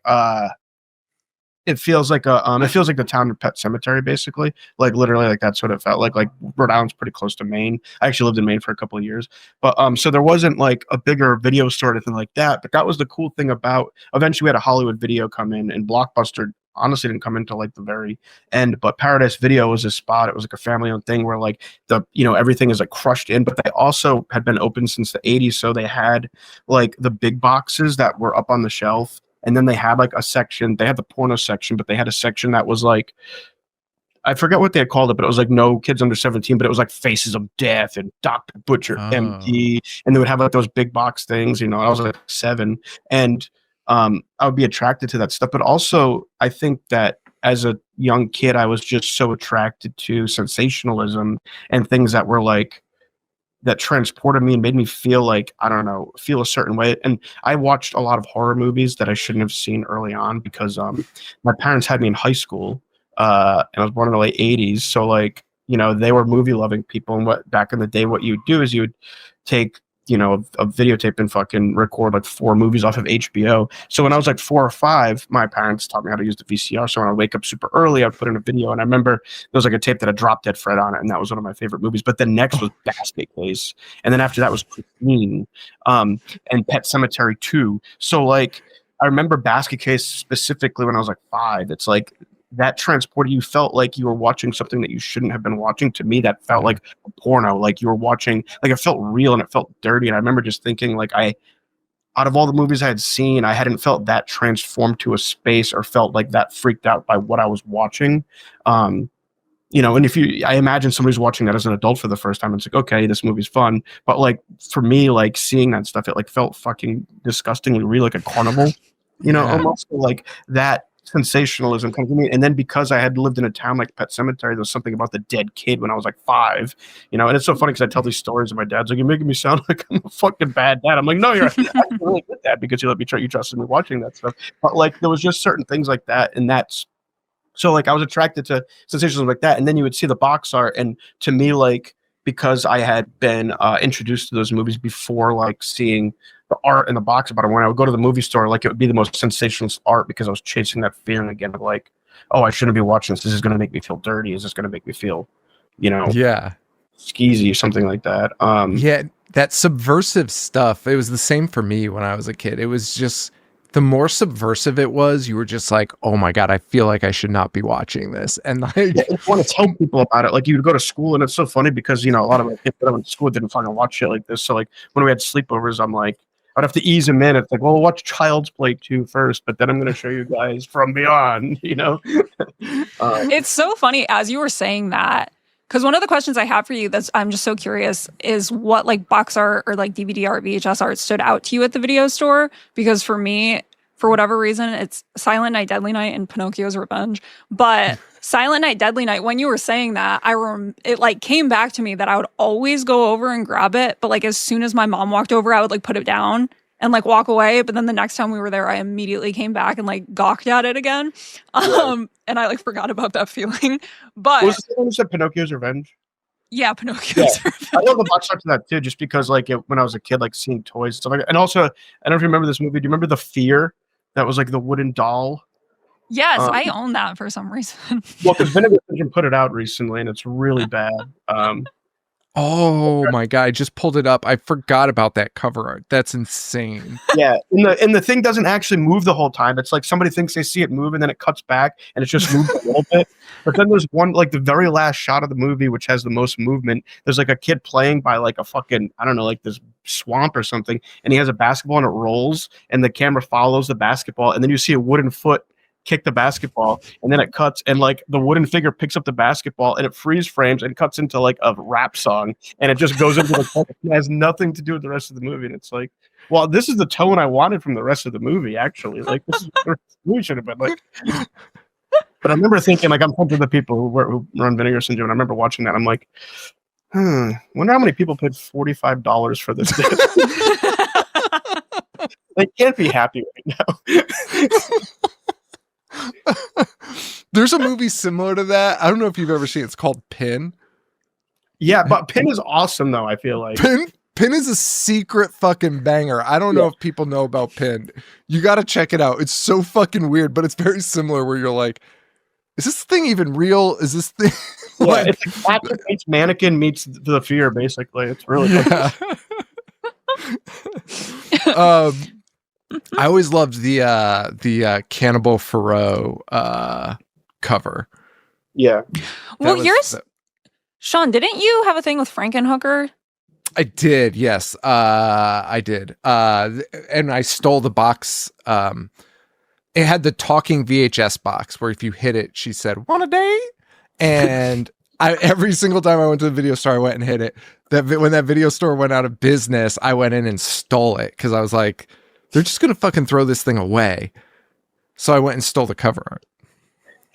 it feels like the town of Pet Cemetery, basically. Like literally, like that's what it felt like. Like Rhode Island's pretty close to Maine. I actually lived in Maine for a couple of years, but so there wasn't like a bigger video store or anything like that. But that was the cool thing about. Eventually, we had a Hollywood Video come in, and Blockbuster honestly didn't come into like the very end. But Paradise Video was a spot. It was like a family-owned thing where like everything is like crushed in. But they also had been open since the 80s, so they had like the big boxes that were up on the shelf. And then they had like a section, they had the porno section, but they had a section that was like, I forget what they had called it, but it was like no kids under 17, but it was like Faces of Death and Dr. Butcher, MD. And they would have like those big box things, and I was like 7. And I would be attracted to that stuff. But also, I think that as a young kid, I was just so attracted to sensationalism and things that were like that transported me and made me feel like, I don't know, feel a certain way. And I watched a lot of horror movies that I shouldn't have seen early on because my parents had me in high school, and I was born in the late 80s. So like, you know, they were movie loving people. And what back in the day, what you would do is you would take, you know, a videotape and fucking record like 4 movies off of HBO. So when I was like 4 or 5, my parents taught me how to use the VCR. So when I wake up super early, I'd put in a video. And I remember there was like a tape that had Drop Dead Fred on it. And that was one of my favorite movies. But then next was Basket Case. And then after that was Christine, and Pet Sematary 2. So like, I remember Basket Case specifically when I was like 5. It's like, that transported you, felt like you were watching something that you shouldn't have been watching. To me, that felt like a porno, like you were watching, like it felt real and it felt dirty. And I remember just thinking like out of all the movies I had seen, I hadn't felt that transformed to a space or felt like that freaked out by what I was watching. You know, and I imagine somebody's watching that as an adult for the first time, and it's like, okay, this movie's fun. But like for me, like seeing that stuff, it like felt fucking disgustingly real, like a carnival, you know, almost like that sensationalism comes to me. And then because I had lived in a town like Pet Cemetery, there was something about the dead kid when I was like 5, you know. And it's so funny because I tell these stories and my dad's like, you're making me sound like I'm a fucking bad dad. I'm like, no, you're a really good dad because you let me you trusted me watching that stuff. But like there was just certain things like that, and that's so like I was attracted to sensationalism like that. And then you would see the box art, and to me, like, because I had been introduced to those movies before like seeing the art in the box about it, when I would go to the movie store, like it would be the most sensationalist art because I was chasing that feeling again of like, oh, I shouldn't be watching this. This is going to make me feel dirty. Is this going to make me feel, you know, skeezy or something like that? Yeah, that subversive stuff. It was the same for me when I was a kid. It was just the more subversive it was, you were just like, oh my God, I feel like I should not be watching this. And like, I want to tell people about it. Like you would go to school, and it's so funny because, you know, a lot of my kids that I went to school didn't fucking watch shit like this. So like when we had sleepovers, I'm like, I'd have to ease them in. It's like, well, we'll watch Child's Play 2 first, but then I'm going to show you guys From Beyond, you know? It's so funny as you were saying that, because one of the questions I have for you that's I'm just so curious is what like box art or like DVD art, VHS art stood out to you at the video store? Because for me, for whatever reason, it's Silent Night, Deadly Night, and Pinocchio's Revenge. But Silent Night, Deadly Night, when you were saying that, it like came back to me that I would always go over and grab it. But like as soon as my mom walked over, I would like put it down and like walk away. But then the next time we were there, I immediately came back and like gawked at it again. And I like forgot about that feeling. But was the one who said Pinocchio's Revenge? Yeah, Pinocchio's Revenge. I love the box art to that too, just because like when I was a kid, like seeing toys and stuff like that. And also, I don't know if you remember this movie. Do you remember The Fear? That was like the wooden doll. Yes, I own that for some reason. Well, because Vinegar Syndrome put it out recently, and it's really bad. oh my God, I just pulled it up. I forgot about that cover art. That's insane. Yeah, and the thing doesn't actually move the whole time. It's like somebody thinks they see it move, and then it cuts back, and it just moves a little bit. But then there's one, like the very last shot of the movie, which has the most movement. There's like a kid playing by like a fucking, I don't know, like this swamp or something, and he has a basketball and it rolls, and the camera follows the basketball, and then you see a wooden foot kick the basketball, and then it cuts, and like the wooden figure picks up the basketball, and it freeze frames and cuts into like a rap song, and it just goes into the it has nothing to do with the rest of the movie. And it's like, well, this is the tone I wanted from the rest of the movie, actually. Like this is what the movie should have been like. But I remember thinking, like, I'm friends with the people who run Vinegar Syndrome, and I remember watching that. I'm like, wonder how many people paid $45 for this. They can't be happy right now. There's a movie similar to that. I don't know if you've ever seen it. It's called Pin. Yeah, but Pin is awesome, though, I feel like. Pin is a secret fucking banger. I don't know if people know about Pin. You got to check it out. It's so fucking weird, but it's very similar where you're like, is this thing even real? Is this thing? Yeah, it's like Patrick meets Mannequin meets The Fear, basically. It's really I always loved the Cannibal Ferox cover. Yeah. Well, Sean, didn't you have a thing with Frankenhooker? I did, yes. I did. And I stole the box. It had the talking VHS box where if you hit it, she said, "Want a date?" And every single time I went to the video store, I went and hit it. When that video store went out of business, I went in and stole it because I was like, they're just going to fucking throw this thing away. So I went and stole the cover art.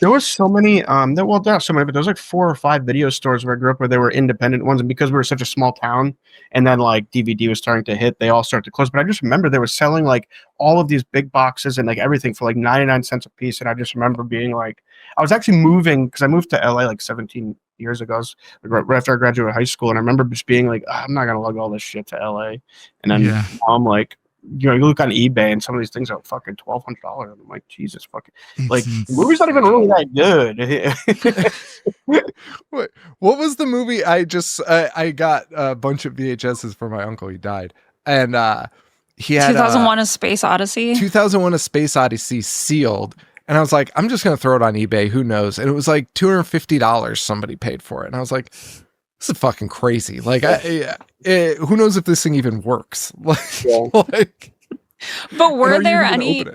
There was so many, not so many, but there was like 4 or 5 video stores where I grew up where there were independent ones. And because we were such a small town and then like DVD was starting to hit, they all started to close. But I just remember they were selling like all of these big boxes and like everything for like 99 cents a piece. And I just remember being like, I was actually moving because I moved to LA like 17 years ago, right after I graduated high school. And I remember just being like, I'm not going to lug all this shit to LA. And then I'm like, you look on eBay and some of these things are fucking $1,200. I'm like, Jesus fucking, like, the movie's not even really that good. What was the movie? I got a bunch of VHSs for my uncle. He died. And he had 2001 A Space Odyssey. 2001 A Space Odyssey sealed. And I was like, I'm just going to throw it on eBay. Who knows? And it was like $250 somebody paid for it. And I was like, this is fucking crazy. Like, who knows if this thing even works? Like, but were there any?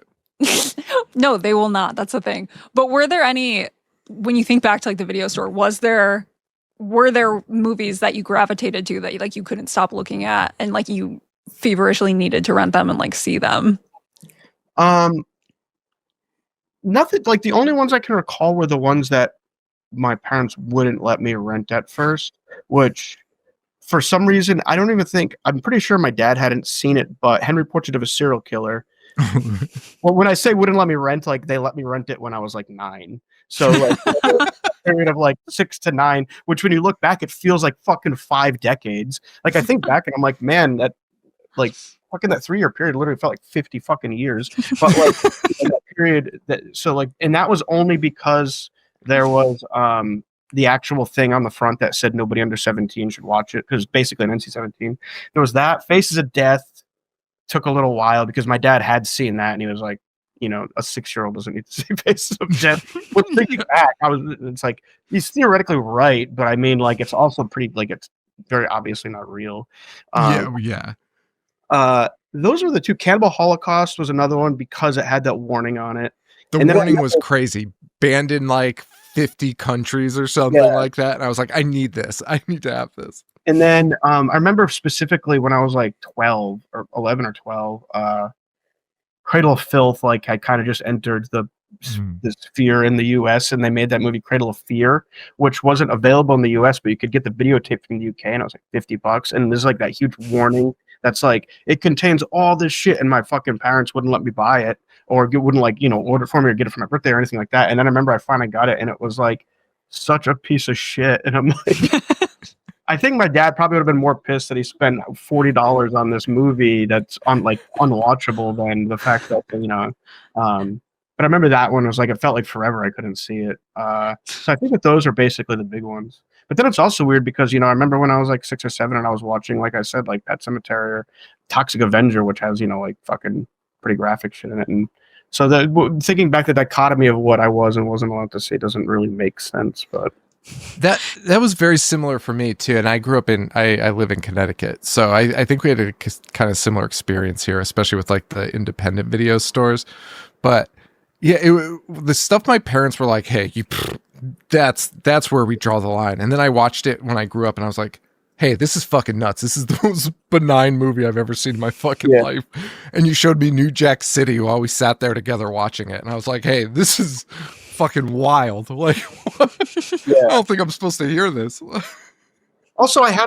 No, they will not. That's the thing. But were there any? When you think back to like the video store, were there movies that you gravitated to that you couldn't stop looking at and like you feverishly needed to rent them and like see them? Nothing. Like the only ones I can recall were the ones that my parents wouldn't let me rent at first, which for some reason, I'm pretty sure my dad hadn't seen it, but Henry Portrait of a Serial Killer. Well, when I say wouldn't let me rent, like they let me rent it when I was like 9. So like a period of like 6 to 9, which when you look back, it feels like fucking 5 decades. Like I think back and I'm like, man, that like fucking that 3-year period literally felt like 50 fucking years. But like in that period and that was only because there was the actual thing on the front that said nobody under 17 should watch it, because basically an NC-17. There was that. Faces of Death took a little while because my dad had seen that and he was like, a 6-year-old doesn't need to see Faces of Death. But thinking back, it's like he's theoretically right, but I mean, like it's also pretty, like it's very obviously not real. Those were the 2. Cannibal Holocaust was another one because it had that warning on it. The warning was crazy. Banned in like 50 countries or something like that. And I was like, I need this. I need to have this. And then I remember specifically when I was like 12 or 11 or 12, Cradle of Filth, like I kind of just entered the sphere in the US, and they made that movie Cradle of Fear, which wasn't available in the US, but you could get the videotape from the UK, and it was like $50. And there's like that huge warning that's like, it contains all this shit, and my fucking parents wouldn't let me buy it or wouldn't like, order for me or get it for my birthday or anything like that. And then I remember I finally got it and it was like such a piece of shit. And I'm like, I think my dad probably would have been more pissed that he spent $40 on this movie that's unwatchable than the fact that, but I remember that one was like, it felt like forever I couldn't see it. So I think that those are basically the big ones. But then it's also weird because, I remember when I was like 6 or 7 and I was watching, like I said, like Pet Sematary or Toxic Avenger, which has, like fucking pretty graphic shit in it. And so thinking back, the dichotomy of what I was and wasn't allowed to see doesn't really make sense. But that was very similar for me too. And I grew up I live in Connecticut. So I think we had a kind of similar experience here, especially with like the independent video stores. But yeah, the stuff my parents were like, hey, that's where we draw the line. And then I watched it when I grew up and I was like, hey, this is fucking nuts. This is the most benign movie I've ever seen in my fucking life. And you showed me New Jack City while we sat there together watching it. And I was like, hey, this is fucking wild. Like, I don't think I'm supposed to hear this. Also, I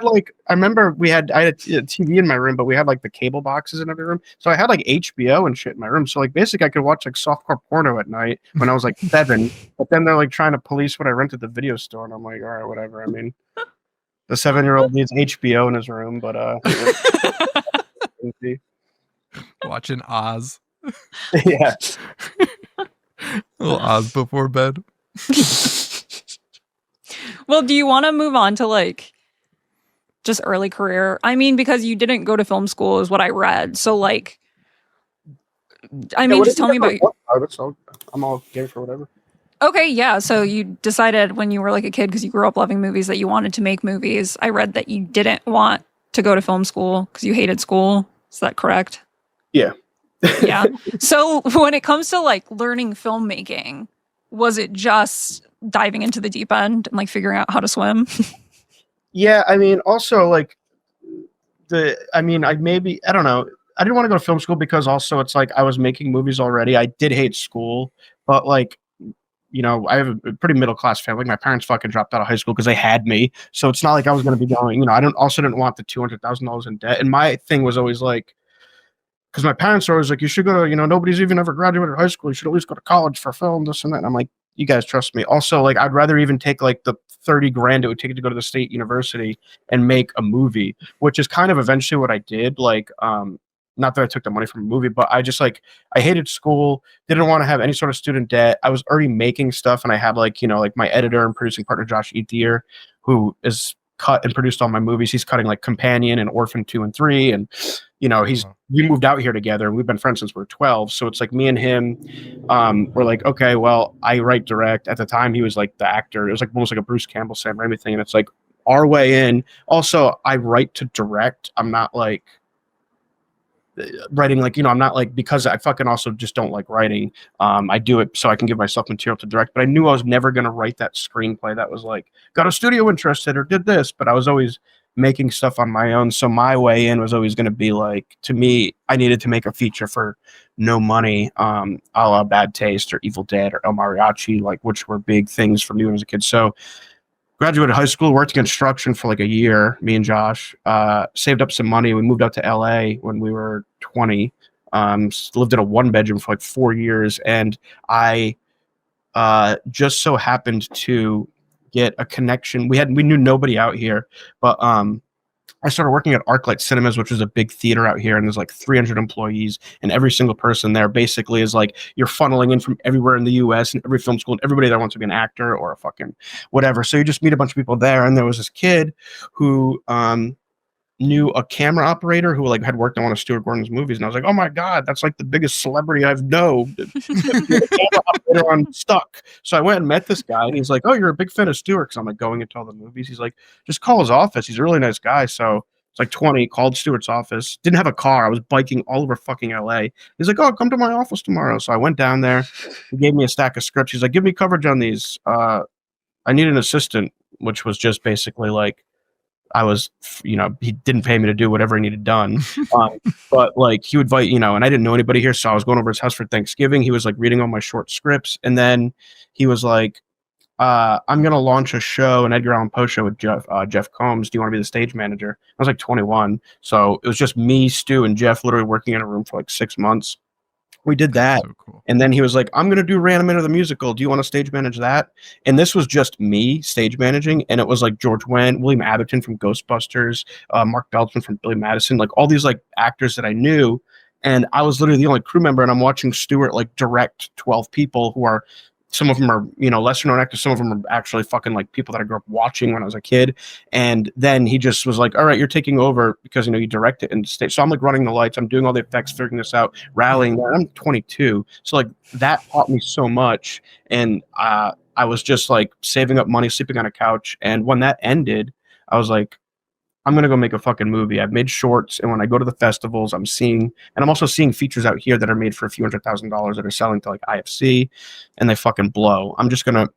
remember I had a TV in my room, but we had like the cable boxes in every room. So I had like HBO and shit in my room. So like basically I could watch like softcore porno at night when I was like 7. But then they're like trying to police what I rented at the video store. And I'm like, all right, whatever. I mean, the 7-year-old needs HBO in his room, but watching Oz. Yeah. Little Oz before bed. Well, do you want to move on to like just early career? I mean, because you didn't go to film school is what I read. So like, I mean, just tell me about I'm all game for whatever. Okay, yeah. So you decided when you were like a kid, because you grew up loving movies, that you wanted to make movies. I read that you didn't want to go to film school because you hated school. Is that correct? Yeah. Yeah. So when it comes to like learning filmmaking, was it just diving into the deep end and like figuring out how to swim? Yeah, I mean, also like I don't know. I didn't want to go to film school because also it's like I was making movies already. I did hate school, but like you know, I have a pretty middle class family. My parents fucking dropped out of high school because they had me. So it's not like I was going to be going, you know, I didn't want the $200,000 in debt. And my thing was always like, because my parents are always like, you should go to, you know, nobody's even ever graduated high school. You should at least go to college for film, this and that. And I'm like, you guys trust me. Also, like, I'd rather even take like the 30 grand it would take to go to the state university and make a movie, which is kind of eventually what I did. Like, not that I took the money from a movie, but I just like, I hated school, didn't want to have any sort of student debt. I was already making stuff, and I had like, you know, like my editor and producing partner, Josh Ethier, who is cut and produced all my movies. He's cutting like Companion and Orphan 2 and 3. And, you know, we moved out here together, and we've been friends since we were 12. So it's like me and him, we're like, okay, well, I write direct. At the time, he was like the actor. It was like almost like a Bruce Campbell, Sam Raimi thing. And it's like our way in. Also, I write to direct. I'm not like writing, like, you know, I'm not like, because I fucking also just don't like writing. I do it so I can give myself material to direct, but I knew I was never going to write that screenplay that was like, got a studio interested or did this, but I was always making stuff on my own. So my way in was always going to be like, to me, I needed to make a feature for no money, a la Bad Taste or Evil Dead or El Mariachi, like, which were big things for me when I was a kid. So graduated high school, worked in construction for like a year, me and Josh, saved up some money. We moved out to LA when we were 20, lived in a one bedroom for like 4 years. And I just so happened to get a connection. We knew nobody out here, but I started working at ArcLight Cinemas, which was a big theater out here, and there's like 300 employees, and every single person there basically is like, you're funneling in from everywhere in the US and every film school and everybody that wants to be an actor or a fucking whatever. So you just meet a bunch of people there. And there was this kid who knew a camera operator who like had worked on one of Stewart Gordon's movies, and I was like, oh my god, that's like the biggest celebrity I've known. Camera operator on Stuck. So I went and met this guy, and he's like, oh, you're a big fan of Stewart, because I'm like going into all the movies. He's like, just call his office, he's a really nice guy. So it's like 20, called Stewart's office, didn't have a car, I was biking all over fucking LA. He's like, oh, come to my office tomorrow. So I went down there, he gave me a stack of scripts. He's like, give me coverage on these, I need an assistant, which was just basically like, I was, you know, he didn't pay me to do whatever he needed done. But like he would invite, you know, and I didn't know anybody here. So I was going over his house for Thanksgiving. He was like reading all my short scripts. And then he was like, I'm going to launch a show, an Edgar Allan Poe show with Jeff Combs. Do you want to be the stage manager? I was like 21. So it was just me, Stu, and Jeff literally working in a room for like 6 months. We did that. So cool. And then he was like, I'm going to do Reanimator the musical. Do you want to stage manage that? And this was just me stage managing. And it was like George Wendt, William Atherton from Ghostbusters, Mark Beltzman from Billy Madison, like all these like actors that I knew. And I was literally the only crew member. And I'm watching Stewart like direct 12 people who are, some of them are, you know, lesser known actors. Some of them are actually fucking like people that I grew up watching when I was a kid. And then he just was like, all right, you're taking over because, you know, you direct it and stage. So I'm like running the lights. I'm doing all the effects, figuring this out, rallying. I'm 22. So like that taught me so much. And I was just like saving up money, sleeping on a couch. And when that ended, I was like, I'm going to go make a fucking movie. I've made shorts, and when I go to the festivals, I'm also seeing features out here that are made for a few $100,000 that are selling to like IFC, and they fucking blow. I'm just going to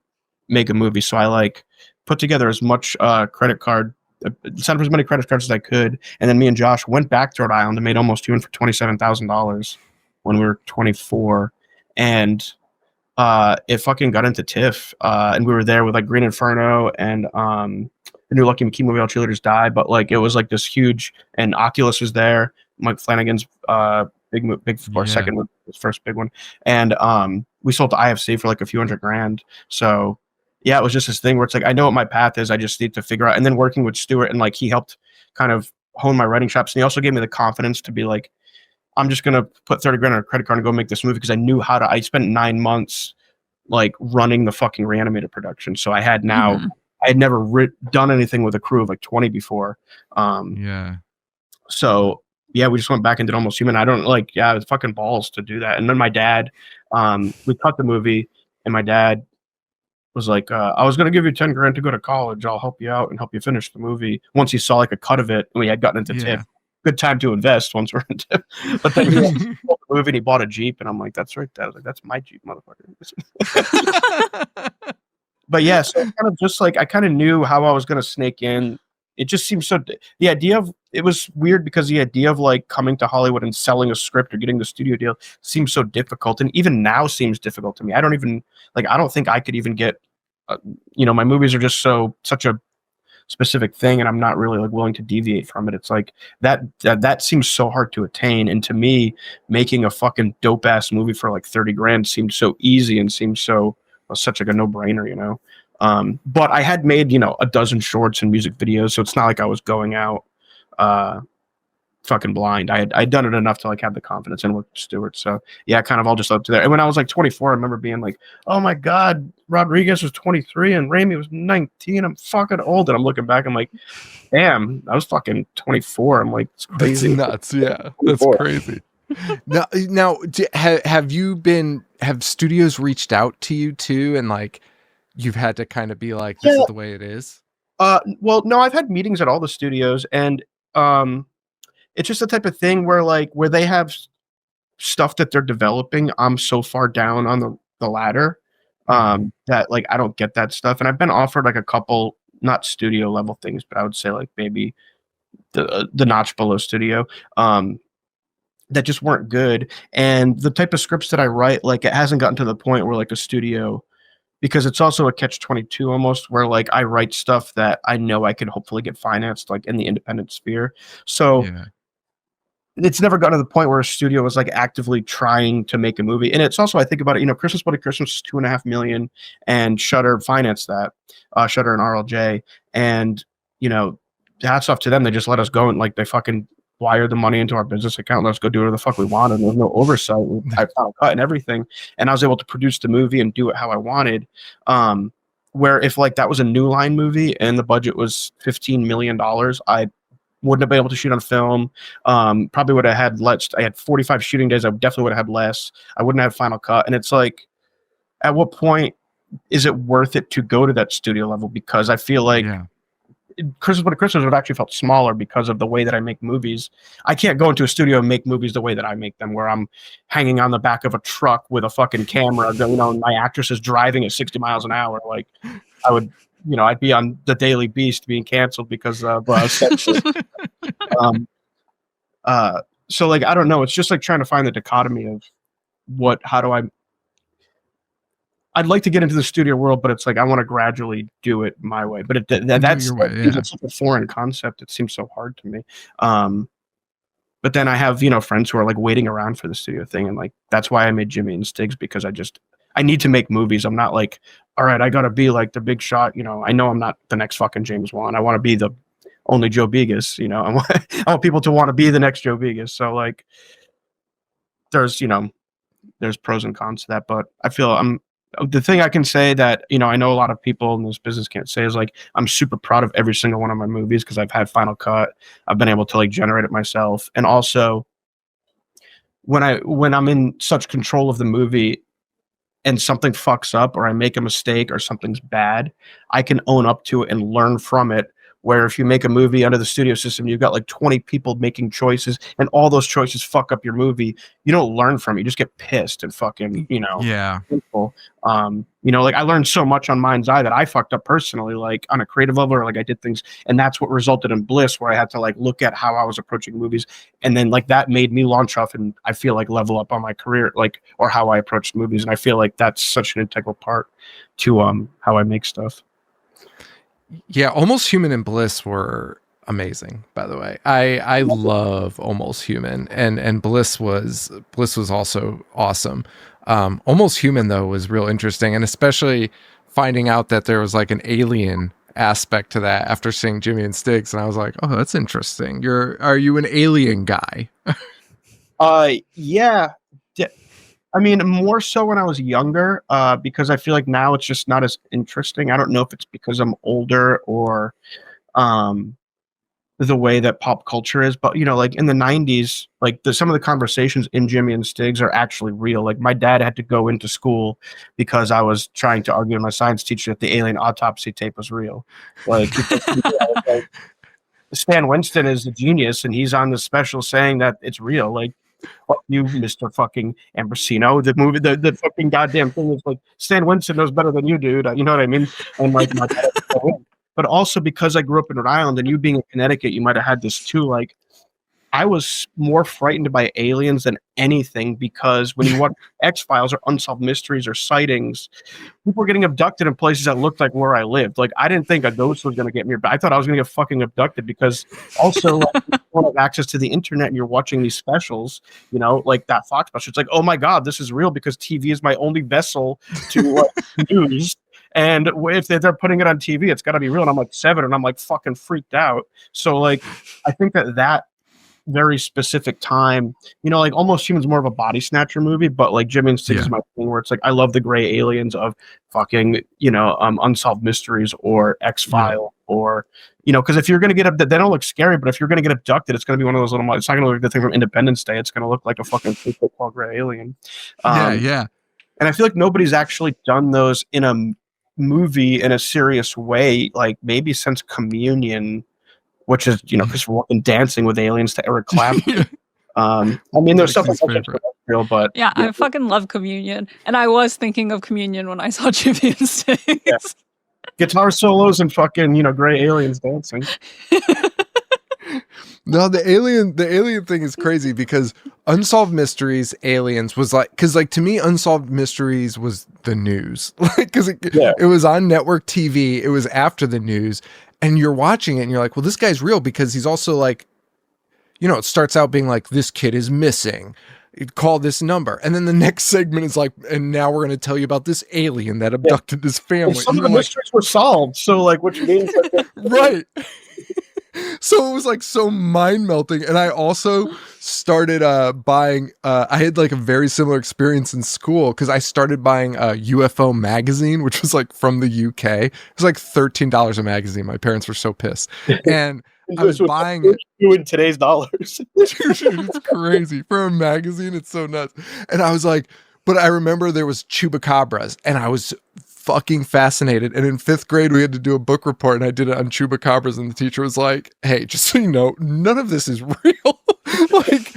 make a movie. So I like put together as much set up as many credit cards as I could. And then me and Josh went back to Rhode Island and made almost for $27,000 when we were 24. And it fucking got into TIFF. And we were there with like Green Inferno and the new Lucky McKee movie, All Cheerleaders Die, but like it was like this huge, and Oculus was there, Mike Flanagan's second one, his first big one, and we sold to IFC for like a few $100,000. So yeah, it was just this thing where it's like I know what my path is, I just need to figure out. And then working with Stewart, and like he helped kind of hone my writing chops, and he also gave me the confidence to be like, I'm just gonna put $30,000 on a credit card and go make this movie, because I knew how to. I spent 9 months like running the fucking Reanimator production, so I had now. Mm-hmm. I had never done anything with a crew of like 20 before. So yeah, we just went back and did Almost Human. I don't like, it was fucking balls to do that. And then my dad, we cut the movie, and my dad was like, I was going to give you $10,000 to go to college. I'll help you out and help you finish the movie. Once he saw like a cut of it, and we had gotten into TIFF. Good time to invest once we're in TIFF. But then he bought the movie and he bought a Jeep, and I'm like, that's right, Dad. I was like, that's my Jeep, motherfucker. But yeah, so kind of just like I kind of knew how I was going to snake in it just seems so. The idea of it was weird because the idea of like coming to Hollywood and selling a script or getting the studio deal seems so difficult, and even now seems difficult to me. I don't think I could even get. My movies are just such a specific thing, and I'm not really like willing to deviate from it. It's like that seems so hard to attain, and to me, making a fucking dope ass movie for like 30 grand seemed so easy and seemed such like a no brainer, But I had made a dozen shorts and music videos, so it's not like I was going out fucking blind. I'd done it enough to like have the confidence and work with Stewart. So yeah, kind of all just up to there. And when I was like 24, I remember being like, oh my God, Rodriguez was 23 and Raimi was 19. I'm fucking old. And I'm looking back, I'm like, damn, I was fucking 24. I'm like, it's crazy. That's nuts. Yeah, that's crazy. Now, have studios reached out to you too? And like, you've had to kind of be like, this is the way it is? Well, no, I've had meetings at all the studios, and it's just the type of thing where they have stuff that they're developing. I'm so far down on the ladder that like I don't get that stuff. And I've been offered like a couple, not studio level things, but I would say like maybe the notch below studio that just weren't good. And the type of scripts that I write, like it hasn't gotten to the point where like a studio, because it's also a catch-22 almost, where like I write stuff that I know I could hopefully get financed like in the independent sphere. So it's never gotten to the point where a studio was like actively trying to make a movie. And it's also, I think about it, Christmas Bloody Christmas is $2.5 million, and Shudder financed that, Shudder and RLJ. And, hats off to them. They just let us go and like they fucking wire the money into our business account. Let us go do whatever the fuck we wanted. There was no oversight. I found a cut and everything. And I was able to produce the movie and do it how I wanted. Where if like that was a New Line movie and the budget was $15 million, I wouldn't have been able to shoot on film. Probably would have had I had 45 shooting days. I definitely would have had less. I wouldn't have final cut. And it's like, at what point is it worth it to go to that studio level? Because I feel like Christmas Bloody Christmas would actually felt smaller because of the way that I make movies. I can't go into a studio and make movies the way that I make them, where I'm hanging on the back of a truck with a fucking camera. My actress is driving at 60 miles an hour. Like I would, I'd be on the Daily Beast being canceled because of sexual. So like I don't know. It's just like trying to find the dichotomy of I'd like to get into the studio world, but it's like I want to gradually do it my way. But that's such a foreign concept. It seems so hard to me. But then I have friends who are like waiting around for the studio thing, and like that's why I made Jimmy and STIGs, because I need to make movies. I'm not like, all right, I gotta be like the big shot. I know I'm not the next fucking James Wan. I want to be the only Joe Begus. I want people to want to be the next Joe Begus. So like, there's pros and cons to that, but I feel the thing I can say that, I know a lot of people in this business can't say is like, I'm super proud of every single one of my movies because I've had final cut. I've been able to like generate it myself. And also when I'm in such control of the movie and something fucks up or I make a mistake or something's bad, I can own up to it and learn from it. Where if you make a movie under the studio system, you've got like 20 people making choices and all those choices fuck up your movie. You don't learn from it. You just get pissed and fucking, people. Like I learned so much on Mind's Eye that I fucked up personally, like on a creative level, or like I did things. And that's what resulted in Bliss, where I had to like look at how I was approaching movies. And then like that made me launch off and I feel like level up on my career, like, or how I approached movies. And I feel like that's such an integral part to how I make stuff. Yeah, Almost Human and Bliss were amazing, by the way. I love Almost Human, and Bliss was also awesome. Almost Human though was real interesting, and especially finding out that there was like an alien aspect to that after seeing Jimmy and STIGs, and I was like, oh, that's interesting. Are you an alien guy? Yeah. I mean, more so when I was younger, because I feel like now it's just not as interesting. I don't know if it's because I'm older or the way that pop culture is, but like in the 90s, like some of the conversations in Jimmy and STIGs are actually real. Like my dad had to go into school because I was trying to argue with my science teacher that the alien autopsy tape was real. Like, Stan Winston is a genius, and he's on the special saying that it's real. Like, fuck you, Mr. fucking Ambrosino. The movie, the fucking goddamn thing is like, Stan Winston knows better than you, dude. You know what I mean? And like, my dad, but but also because I grew up in Rhode Island and you being in Connecticut, you might have had this too. Like, I was more frightened by aliens than anything because when you watch X-Files or Unsolved Mysteries or Sightings, people were getting abducted in places that looked like where I lived. Like, I didn't think a ghost was going to get me, but I thought I was going to get fucking abducted because also like, you don't have access to the internet and you're watching these specials, you know, like that Fox special. It's like, oh my God, this is real because TV is my only vessel to news. And if they're putting it on TV, it's got to be real. And I'm like 7 and I'm like fucking freaked out. So like, I think that very specific time, you know, like Almost Human's more of a body snatcher movie, but like Jimmy and Sticks is my thing where it's like I love the gray aliens of fucking, you know, Unsolved Mysteries or X-File or, you know, because if you're gonna get they don't look scary, but if you're gonna get abducted, it's gonna be one of those little, it's not gonna look like the thing from Independence Day, it's gonna look like a fucking football gray alien. Yeah. And I feel like nobody's actually done those in a movie in a serious way, like maybe since Communion, which is, you know, Christopher Walken dancing with aliens to Eric Clapton. I mean, there's stuff like that, real, but yeah, I fucking love Communion, and I was thinking of Communion when I saw Jimmy and Sticks. Yeah. Guitar solos and fucking, you know, gray aliens dancing. No, the alien thing is crazy because Unsolved Mysteries, Aliens was like, because like to me, Unsolved Mysteries was the news, like because it was on network TV, it was after the news, and you're watching it and you're like, well, this guy's real because he's also like, you know, it starts out being like, this kid is missing. Call this number, and then the next segment is like, and now we're going to tell you about this alien that abducted this family. Well, some of the mysteries were solved, so like, which means that right. So it was like so mind melting, and I also started buying. I had like a very similar experience in school because I started buying a UFO magazine, which was like from the UK. It was like $13 a magazine. My parents were so pissed, and I was buying it in today's dollars. Dude, it's crazy for a magazine. It's so nuts. And I was like, but I remember there was chupacabras, and I was fucking fascinated. And in 5th grade, we had to do a book report, and I did it on chupacabras. And the teacher was like, "Hey, just so you know, none of this is real. Like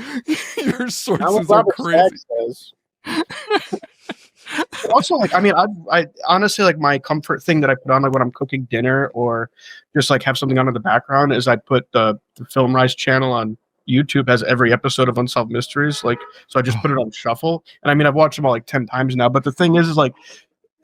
your sources are crazy." Also, like, I mean, I honestly, like, my comfort thing that I put on, like, when I'm cooking dinner or just like have something on in the background is I put the Film Rise channel on YouTube, has every episode of Unsolved Mysteries, like, so I just put it on shuffle. And I mean, I've watched them all like 10 times now, but the thing is like,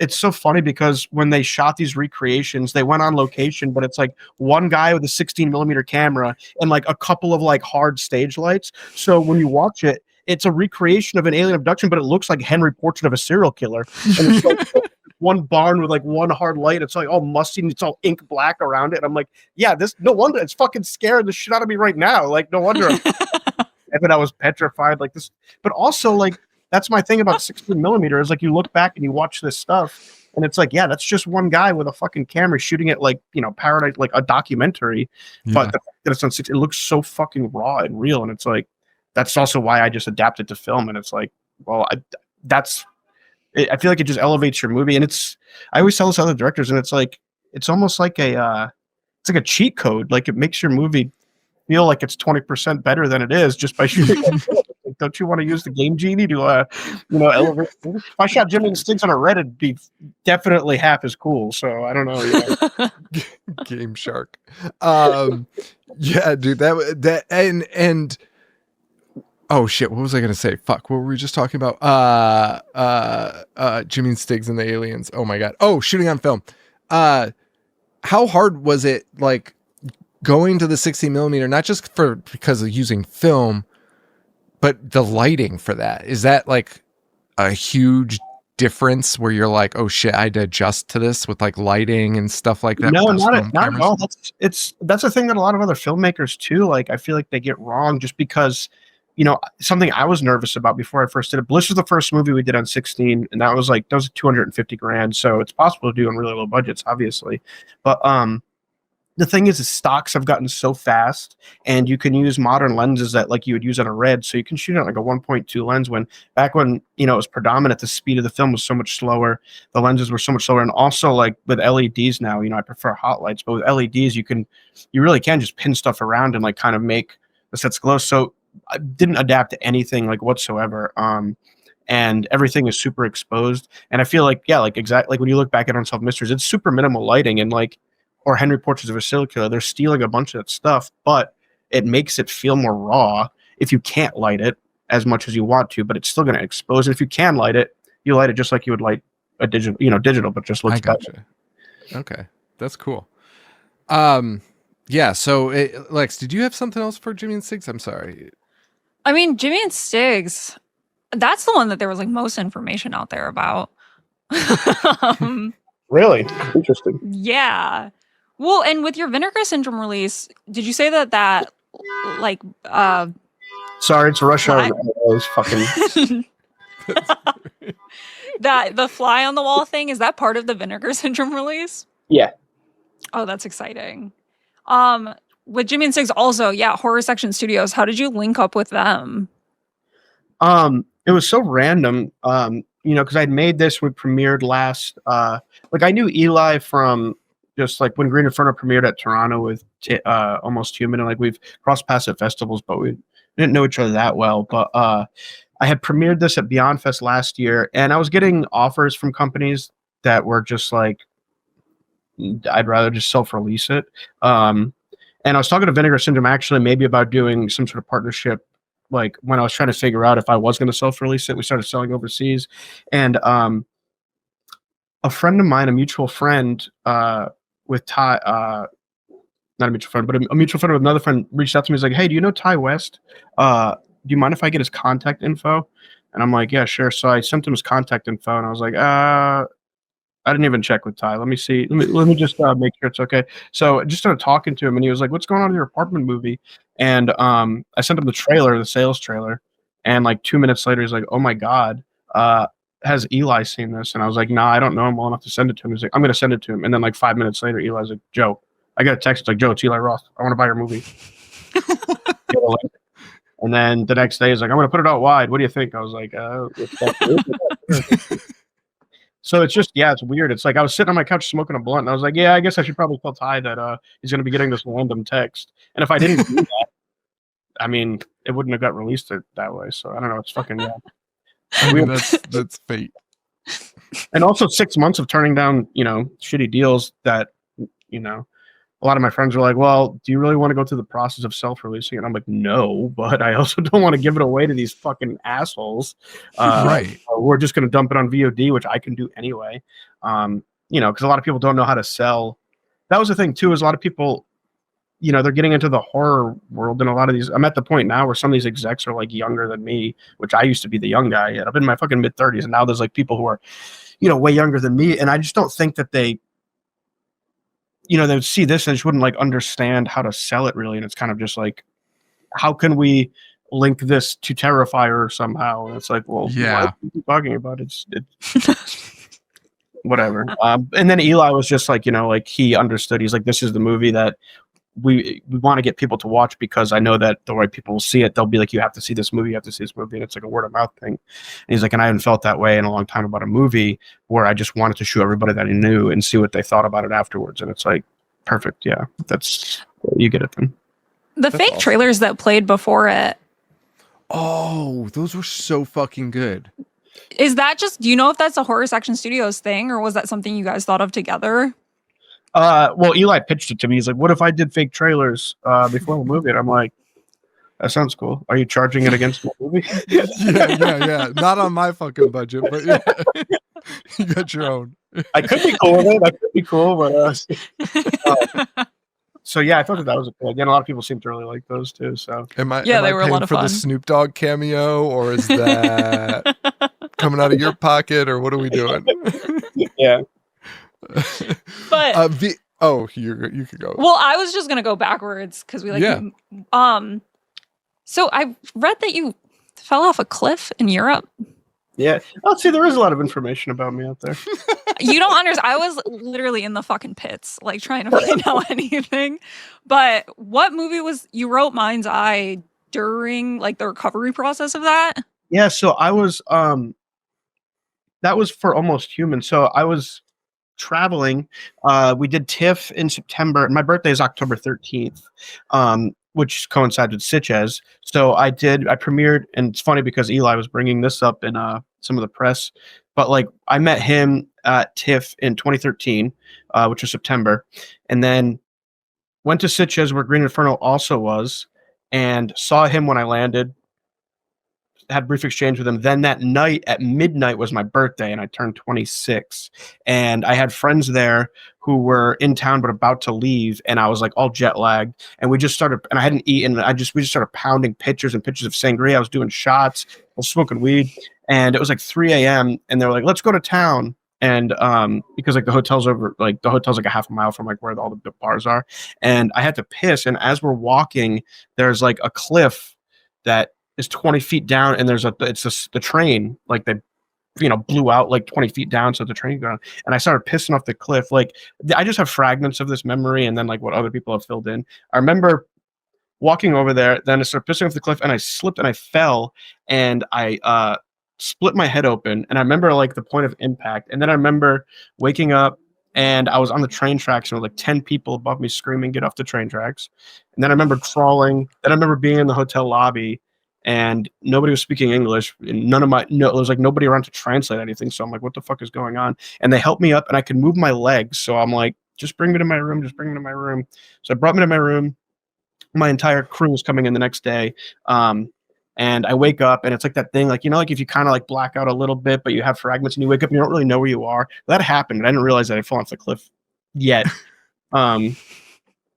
it's so funny because when they shot these recreations, they went on location, but it's like one guy with a 16mm camera and like a couple of like hard stage lights. So when you watch it, it's a recreation of an alien abduction, but it looks like Henry Portrait of a Serial Killer. And it's like one barn with like one hard light. It's like all musty and it's all ink black around it. And I'm like, yeah, this, no wonder it's fucking scaring the shit out of me right now. Like, no wonder I was petrified like this. But also, like, that's my thing about 16mm is like you look back and you watch this stuff and it's like, yeah, that's just one guy with a fucking camera shooting it like, you know, paradise, like a documentary. Yeah. But the fact that it's on 16, it looks so fucking raw and real. And it's like, that's also why I just adapted to film. And it's like, well, I feel like it just elevates your movie. And I always tell this to other directors, and it's like, it's almost like it's like a cheat code. Like, it makes your movie feel like it's 20% better than it is just by shooting. Don't you want to use the Game Genie to, you know, elevate? If I shot Jimmy and Sticks on a Reddit, it'd be definitely half as cool. So I don't know. You know. Game Shark. Yeah, dude, that and oh shit, what was I gonna say? Fuck, what were we just talking about? Jimmy and Stiggs and the aliens. Oh my god. Oh, shooting on film. How hard was it, like, going to the 16mm, not just because of using film, but the lighting for that? Is that like a huge difference where you're like, oh shit, I had to adjust to this with like lighting and stuff like that? No, not at all. That's the thing that a lot of other filmmakers too, like, I feel like they get wrong just because, you know, something I was nervous about before I first did it. Bliss was the first movie we did on 16, and that was $250,000. So it's possible to do on really low budgets, obviously. But the thing is stocks have gotten so fast, and you can use modern lenses that like you would use on a Red. So you can shoot it like a 1.2 lens, when back when, you know, it was predominant, the speed of the film was so much slower. The lenses were so much slower. And also, like, with LEDs now, you know, I prefer hot lights, but with LEDs, you really can just pin stuff around and like kind of make the sets glow. So I didn't adapt to anything like whatsoever. And everything is super exposed. And I feel like, yeah, like exactly like when you look back at Unsolved Mysteries, it's super minimal lighting. And like, or Henry Portraits of a Serial Killer, they're stealing a bunch of that stuff, but it makes it feel more raw if you can't light it as much as you want to, but it's still going to expose it. If you can light it, you light it just like you would light a digital, but just looks I gotcha. better. Okay, that's cool. Yeah. So, Lex, did you have something else for Jimmy and Stig's? I'm sorry. I mean, Jimmy and Stig's, that's the one that there was like most information out there about. Really interesting. Yeah. Well, and with your Vinegar Syndrome release, did you say that like Sorry, it's Rush Hour. Fly- Fucking that the fly on the wall thing, is that part of the Vinegar Syndrome release? yeah. Oh, that's exciting. With Jimmy and Stig's also, yeah, Horror Section Studios. How did you link up with them? It was so random. Because I'd made this, we premiered last. Like I knew Eli from just like when Green Inferno premiered at Toronto with Almost Human, and like we've crossed paths at festivals, but we didn't know each other that well. But I had premiered this at Beyond Fest last year, and I was getting offers from companies that were just like, I'd rather just self-release it. And I was talking to Vinegar Syndrome actually maybe about doing some sort of partnership. Like when I was trying to figure out if I was going to self-release it, we started selling overseas, and a friend of mine, a mutual friend with Ty, not a mutual friend, but a mutual friend with another friend reached out to me. He's like, "Hey, do you know Ty West? Do you mind if I get his contact info?" And I'm like, "Yeah, sure." So I sent him his contact info, and I was like, I didn't even check with Ty. Let me see. Let me just make sure it's okay. So I just started talking to him, and he was like, "What's going on in your apartment movie?" And I sent him the trailer, the sales trailer, and like 2 minutes later, he's like, "Oh my god, has Eli seen this?" And I was like, "Nah, I don't know him well enough to send it to him." He's like, "I'm gonna send it to him." And then like 5 minutes later, Eli's like, "Joe, I got a text. It's like, Joe, it's Eli Roth. I want to buy your movie." And then the next day, he's like, "I'm gonna put it out wide. What do you think?" I was like, So it's just, yeah, it's weird. It's like I was sitting on my couch smoking a blunt, and I was like, yeah, I guess I should probably tell Ty that he's going to be getting this random text. And if I didn't do that, I mean, it wouldn't have got released that way. So I don't know. It's fucking weird. That's fate. And also 6 months of turning down, shitty deals that, a lot of my friends were like, "Well, do you really want to go through the process of self-releasing?" And I'm like, "No, but I also don't want to give it away to these fucking assholes." Right. We're just going to dump it on VOD, which I can do anyway. Because a lot of people don't know how to sell. That was the thing too, is a lot of people, they're getting into the horror world, and a lot of these, I'm at the point now where some of these execs are like younger than me, which I used to be the young guy. And I'm in my fucking mid-30s, and now there's like people who are, way younger than me. And I just don't think that they would see this and just wouldn't like understand how to sell it really. And it's kind of just like, how can we link this to Terrifier somehow? And it's like, well, yeah, what are you talking about? It's whatever. And then Eli was just like, he understood. He's like, this is the movie that we want to get people to watch, because I know that the right people will see it. They'll be like, you have to see this movie. You have to see this movie. And it's like a word of mouth thing. And he's like, and I haven't felt that way in a long time about a movie, where I just wanted to show everybody that I knew and see what they thought about it afterwards. And it's like, perfect. Yeah, you get it then. The fake awesome trailers that played before it. Oh, those were so fucking good. Is that just, do you know if that's a Horror Section Studios thing, or was that something you guys thought of together? Well, Eli pitched it to me. He's like, "What if I did fake trailers before the movie?" And I'm like, "That sounds cool. Are you charging it against the movie?" yeah. Not on my fucking budget, but yeah. You got your own. I could be cool with it. I could be cool, but so yeah, I thought that was a cool. Again, a lot of people seem to really like those too. So they were a lot of for fun. The Snoop Dogg cameo, or is that coming out of your pocket, or what are we doing? Yeah. But you could go. Well, I was just gonna go backwards because we So I read that you fell off a cliff in Europe. Yeah. Oh, see, there is a lot of information about me out there. You don't understand. I was literally in the fucking pits, like trying to find out anything. But what movie you wrote Mind's Eye during like the recovery process of that? Yeah. So I was that was for Almost Human. So I was traveling. We did TIFF in September. My birthday is October 13th, which coincides with STIGs. So I premiered, and it's funny because Eli was bringing this up in some of the press, but like I met him at TIFF in 2013, which was September, and then went to Sitges where Green Inferno also was, and saw him when I landed. Had a brief exchange with him. Then that night at midnight was my birthday, and I turned 26. And I had friends there who were in town but about to leave, and I was like all jet lagged. And we just started, and I hadn't eaten. We just started pounding pictures and pictures of sangria. I was doing shots. I was smoking weed, and it was like 3 a.m. And they were like, "Let's go to town." And because like the hotel's like a half a mile from like where all the bars are, and I had to piss. And as we're walking, there's like a cliff that is 20 feet down, and the train, like they blew out like 20 feet down so the train going, and I started pissing off the cliff. Like I just have fragments of this memory and then like what other people have filled in. I remember walking over there, then I started pissing off the cliff, and I slipped and I fell, and I split my head open, and I remember like the point of impact. And then I remember waking up, and I was on the train tracks, and there were like 10 people above me screaming, "Get off the train tracks!" And then I remember crawling. Then I remember being in the hotel lobby, and nobody was speaking English. And it was like nobody around to translate anything. So I'm like, what the fuck is going on? And they helped me up, and I could move my legs. So I'm like, just bring me to my room. Just bring me to my room. So I brought me to my room. My entire crew was coming in the next day. And I wake up, and it's like that thing, like, like if you kind of like black out a little bit, but you have fragments, and you wake up and you don't really know where you are. That happened. And I didn't realize that I fell off the cliff yet.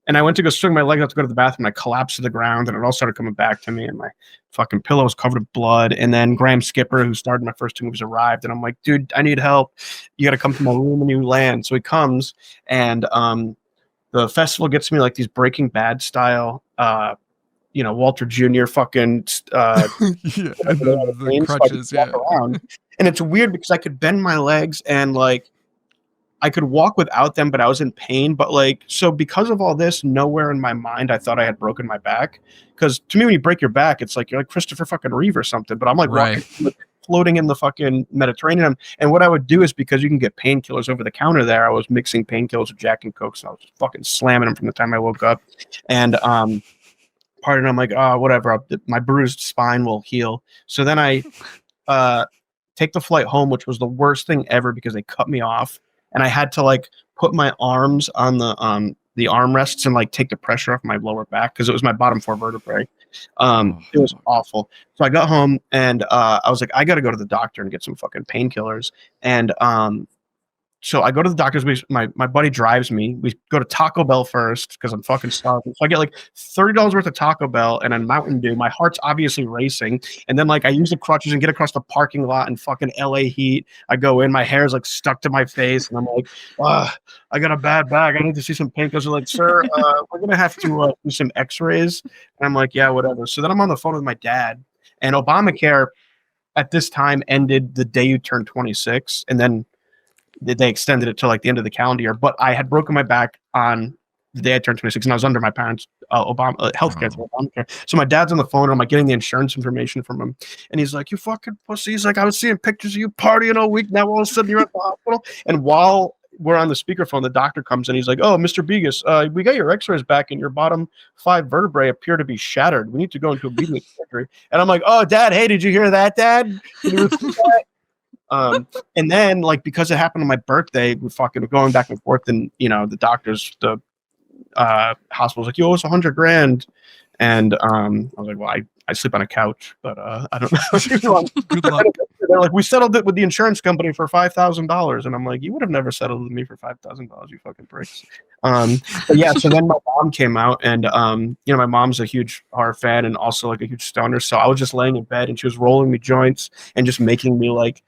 And I went to go swing my leg out to go to the bathroom. And I collapsed to the ground, and it all started coming back to me, and my fucking pillow was covered with blood. And then Graham Skipper, who starred in my first 2 movies, arrived, and I'm like, dude, I need help. You got to come to my room when you land. So he comes, and the festival gets me like these Breaking Bad style, Walter Jr. fucking the crutches, yeah. Around. And it's weird because I could bend my legs and like I could walk without them, but I was in pain. But like, so because of all this, nowhere in my mind I thought I had broken my back. Because to me, when you break your back, it's like you're like Christopher fucking Reeve or something. But I'm like floating in the fucking Mediterranean. And what I would do is, because you can get painkillers over the counter there, I was mixing painkillers with Jack and Coke, so I was just fucking slamming them from the time I woke up. And pardon, I'm like, oh, whatever, my bruised spine will heal. So then I take the flight home, which was the worst thing ever because they cut me off. And I had to like put my arms on the armrests and like take the pressure off my lower back because it was my bottom 4 vertebrae. It was awful. So I got home, and I was like, I got to go to the doctor and get some fucking painkillers. And so I go to the doctor's. My buddy drives me. We go to Taco Bell first because I'm fucking starving. So I get like $30 worth of Taco Bell and a Mountain Dew. My heart's obviously racing. And then like I use the crutches and get across the parking lot in fucking LA heat. I go in, my hair's like stuck to my face, and I'm like, I got a bad back. I need to see some painkillers. They're like, sir, we're gonna have to do some X-rays. And I'm like, yeah, whatever. So then I'm on the phone with my dad, and Obamacare at this time ended the day you turned 26, and then they extended it to like the end of the calendar year. But I had broken my back on the day I turned 26, and I was under my parents' healthcare. Obamacare. So my dad's on the phone, and I'm like getting the insurance information from him, and he's like, "You fucking pussy!" He's like, "I was seeing pictures of you partying all week. Now all of a sudden you're at the hospital." And while we're on the speakerphone, the doctor comes in. He's like, "Oh, Mr. Begus, we got your X-rays back, and your bottom 5 vertebrae appear to be shattered. We need to go into immediate surgery." And I'm like, "Oh, Dad, hey, did you hear that, Dad? Did you receive that?" And then like, because it happened on my birthday, we fucking going back and forth, and the doctors, the hospital's like, "You owe us $100,000." And I was like, well, I sleep on a couch, but I don't know. Good luck. They're like, "We settled it with the insurance company for $5,000. And I'm like, you would have never settled with me for $5,000, you fucking pricks. But yeah, so then my mom came out, and my mom's a huge horror fan and also like a huge stoner. So I was just laying in bed, and she was rolling me joints and just making me like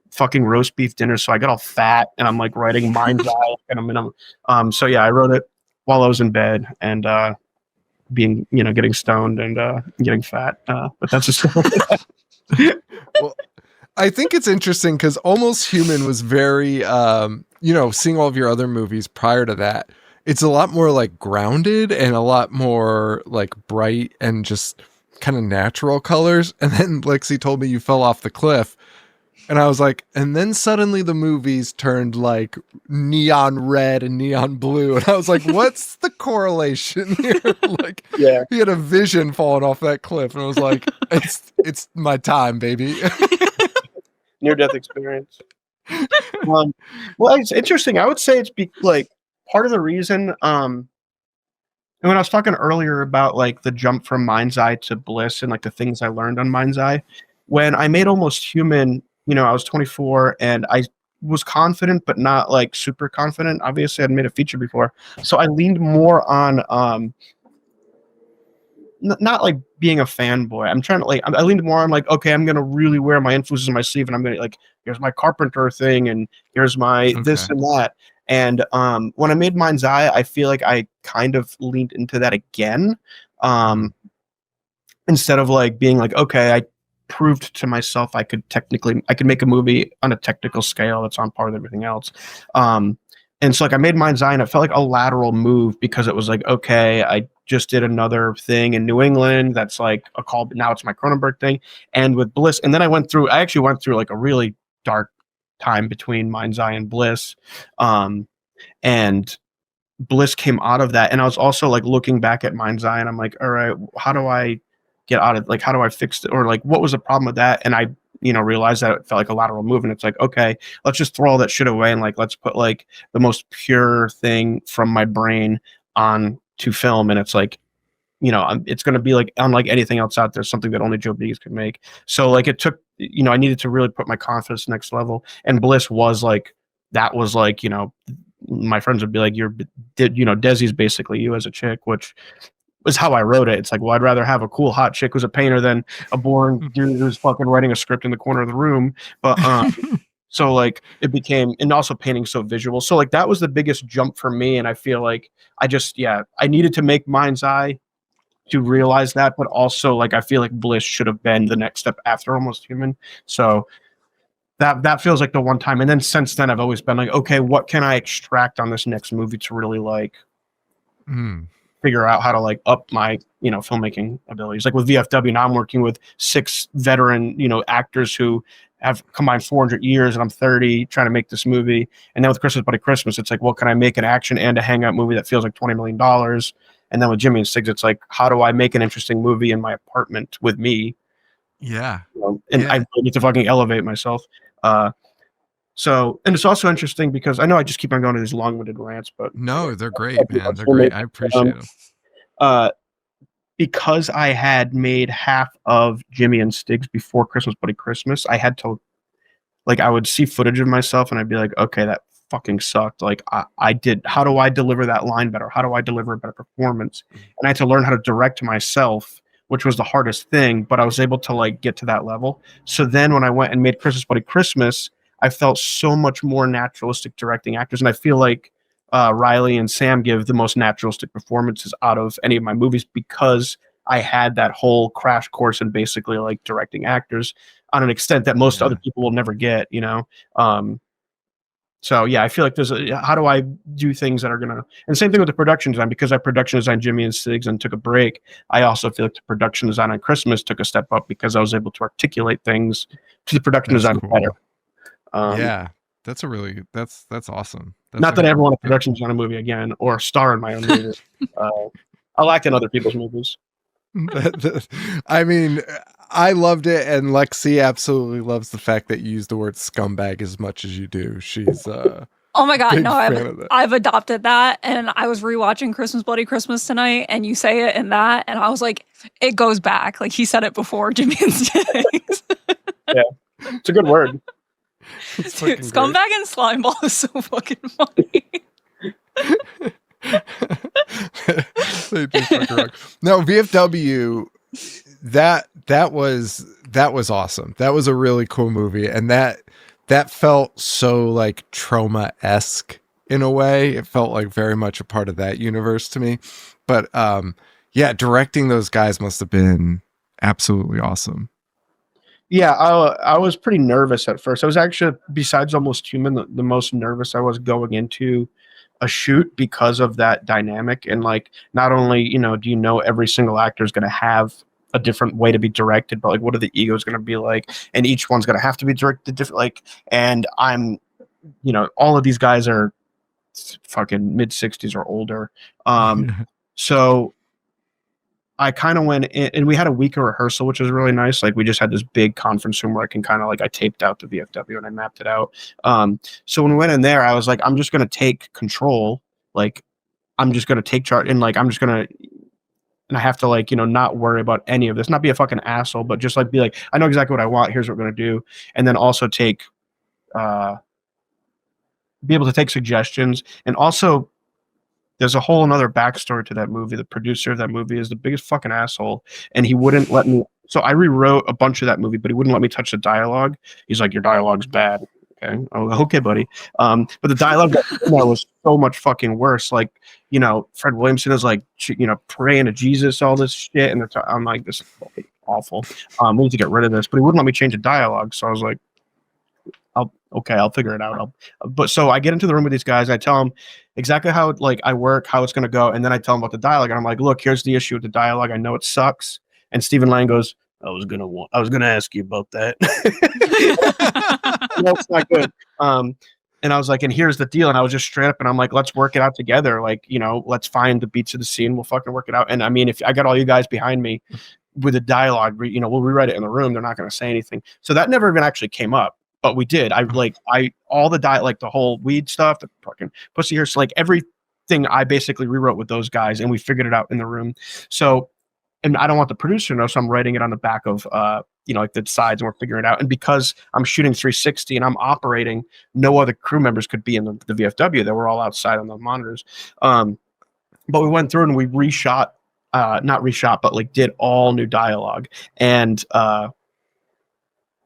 fucking roast beef dinner. So I got all fat, and I'm like writing Mind's Eye, and so yeah, I wrote it while I was in bed, and being getting stoned and getting fat. But that's a story. Well, I think it's interesting because Almost Human was very seeing all of your other movies prior to that, it's a lot more like grounded and a lot more like bright and just kind of natural colors. And then Lexi told me you fell off the cliff. And I was like, and then suddenly the movies turned like neon red and neon blue. And I was like, what's the correlation here? Like, Yeah. he had a vision falling off that cliff. And I was like, it's my time, baby. Near-death experience. Well, it's interesting. I would say it's like part of the reason. And when I was talking earlier about like the jump from Mind's Eye to Bliss and like the things I learned on Mind's Eye, when I made Almost Human, I was 24 and I was confident, but not like super confident. Obviously, I'd made a feature before, so I leaned more on not like being a fanboy. I'm trying to like I leaned more on like, okay, I'm gonna really wear my influences on my sleeve, and I'm gonna like, here's my Carpenter thing, and here's my this and that. And when I made Mind's Eye, I feel like I kind of leaned into that again, instead of like being like, okay, I proved to myself I could make a movie on a technical scale that's on par with everything else. And so like I made Mind's Eye and it felt like a lateral move because it was like, okay, I just did another thing in New England that's like a call, but now it's my Cronenberg thing. And with Bliss, and then I actually went through like a really dark time between Mind's Eye and Bliss. And Bliss came out of that. And I was also like looking back at Mind's Eye and I'm like, all right, how do I get out of, like, how do I fix it? Or like, what was the problem with that? And I, realized that it felt like a lateral move, and it's like, okay, let's just throw all that shit away and like, let's put like the most pure thing from my brain on to film. And it's like, it's going to be like unlike anything else out there, something that only Joe Begus could make. So like it took, I needed to really put my confidence next level. And Bliss was like, that was like, my friends would be like, Desi's basically you as a chick, which was how I wrote it. It's like, well, I'd rather have a cool hot chick who's a painter than a boring dude who's fucking writing a script in the corner of the room. But so like it became, and also painting so visual. So like that was the biggest jump for me. And I feel like I needed to make Mind's Eye to realize that, but also like I feel like Bliss should have been the next step after Almost Human. So that feels like the one time. And then since then I've always been like, okay, what can I extract on this next movie to really like figure out how to like up my filmmaking abilities. Like with VFW, now I'm working with 6 veteran actors who have combined 400 years, and I'm 30 trying to make this movie. And then with Christmas Buddy Christmas, it's like, well, can I make an action and a hangout movie that feels like $20 million? And then with Jimmy and STIGs, it's like, how do I make an interesting movie in my apartment with me? Yeah. I need to fucking elevate myself. So, and it's also interesting because I know I just keep on going to these long-winded rants, but no, they're great, man. They're great. I appreciate them. Because I had made half of Jimmy and STIGs before Christmas Buddy Christmas, I had to, like, I would see footage of myself and I'd be like, okay, that fucking sucked. Like, how do I deliver that line better? How do I deliver a better performance? And I had to learn how to direct myself, which was the hardest thing, but I was able to like get to that level. So then when I went and made Christmas Buddy Christmas, I felt so much more naturalistic directing actors. And I feel like Riley and Sam give the most naturalistic performances out of any of my movies because I had that whole crash course in basically like directing actors on an extent that most other people will never get, So yeah, I feel like how do I do things that are gonna, and same thing with the production design, because I production designed Jimmy and STIGs and took a break. I also feel like the production design on Christmas took a step up because I was able to articulate things to the production design better. That's awesome. Not that I ever want to production design a movie again or star in my own movie. I like in other people's movies. I mean, I loved it, and Lexi absolutely loves the fact that you use the word scumbag as much as you do. She's oh my god, no, I've adopted that, and I was rewatching Christmas Bloody Christmas tonight, and you say it in that, and I was like, it goes back. Like he said it before, Jimmy and STIGs. Yeah, it's a good word. Dude, scumbag and slimeball is so fucking funny. They do fucking rock. No, VFW, that was awesome. That was a really cool movie, and that felt so like Trauma-esque in a way. It felt like very much a part of that universe to me. But yeah, directing those guys must have been absolutely awesome. Yeah, I was pretty nervous at first. I was actually, besides Almost Human, the most nervous I was going into a shoot because of that dynamic. And like, not only, do you know every single actor is going to have a different way to be directed, but like, what are the egos going to be like? And each one's going to have to be directed different. Like, and I'm, all of these guys are fucking mid-60s or older. So I kind of went in, and we had a week of rehearsal, which was really nice. Like we just had this big conference room where I can kind of like I taped out the VFW and I mapped it out. So when we went in there, I was like, I'm just gonna take control. Like I'm just gonna take charge, and like I'm just gonna. And I have to like, not worry about any of this, not be a fucking asshole, but just like be like, I know exactly what I want. Here's what we're going to do. And then also be able to take suggestions. And also there's a whole another backstory to that movie. The producer of that movie is the biggest fucking asshole. And he wouldn't let me. So I rewrote a bunch of that movie, but he wouldn't let me touch the dialogue. He's like, your dialogue's bad. Okay. Oh, okay, buddy. But the dialogue that was so much fucking worse. Like, Fred Williamson is like, praying to Jesus, all this shit. And I'm like, this is fucking awful. We need to get rid of this. But he wouldn't let me change the dialogue. So I was like, I'll figure it out. But so I get into the room with these guys. I tell them exactly how like I work, how it's going to go. And then I tell them about the dialogue. And I'm like, look, here's the issue with the dialogue. I know it sucks. And Stephen Lang goes, I was gonna ask you about that. That's not good. And I was like, and here's the deal. And I was just straight up, and I'm like, let's work it out together. Like, let's find the beats of the scene. We'll fucking work it out. And I mean, if I got all you guys behind me with the dialogue, we'll rewrite it in the room. They're not going to say anything. So that never even actually came up, but we did. All the like the whole weed stuff, the fucking pussy hair, like everything I basically rewrote with those guys, and we figured it out in the room. So, and I don't want the producer to know, so I'm writing it on the back of, like the sides, and we're figuring it out. And because I'm shooting 360 and I'm operating, no other crew members could be in the VFW. They were all outside on the monitors. But we went through and we not reshot, but like did all new dialogue. And,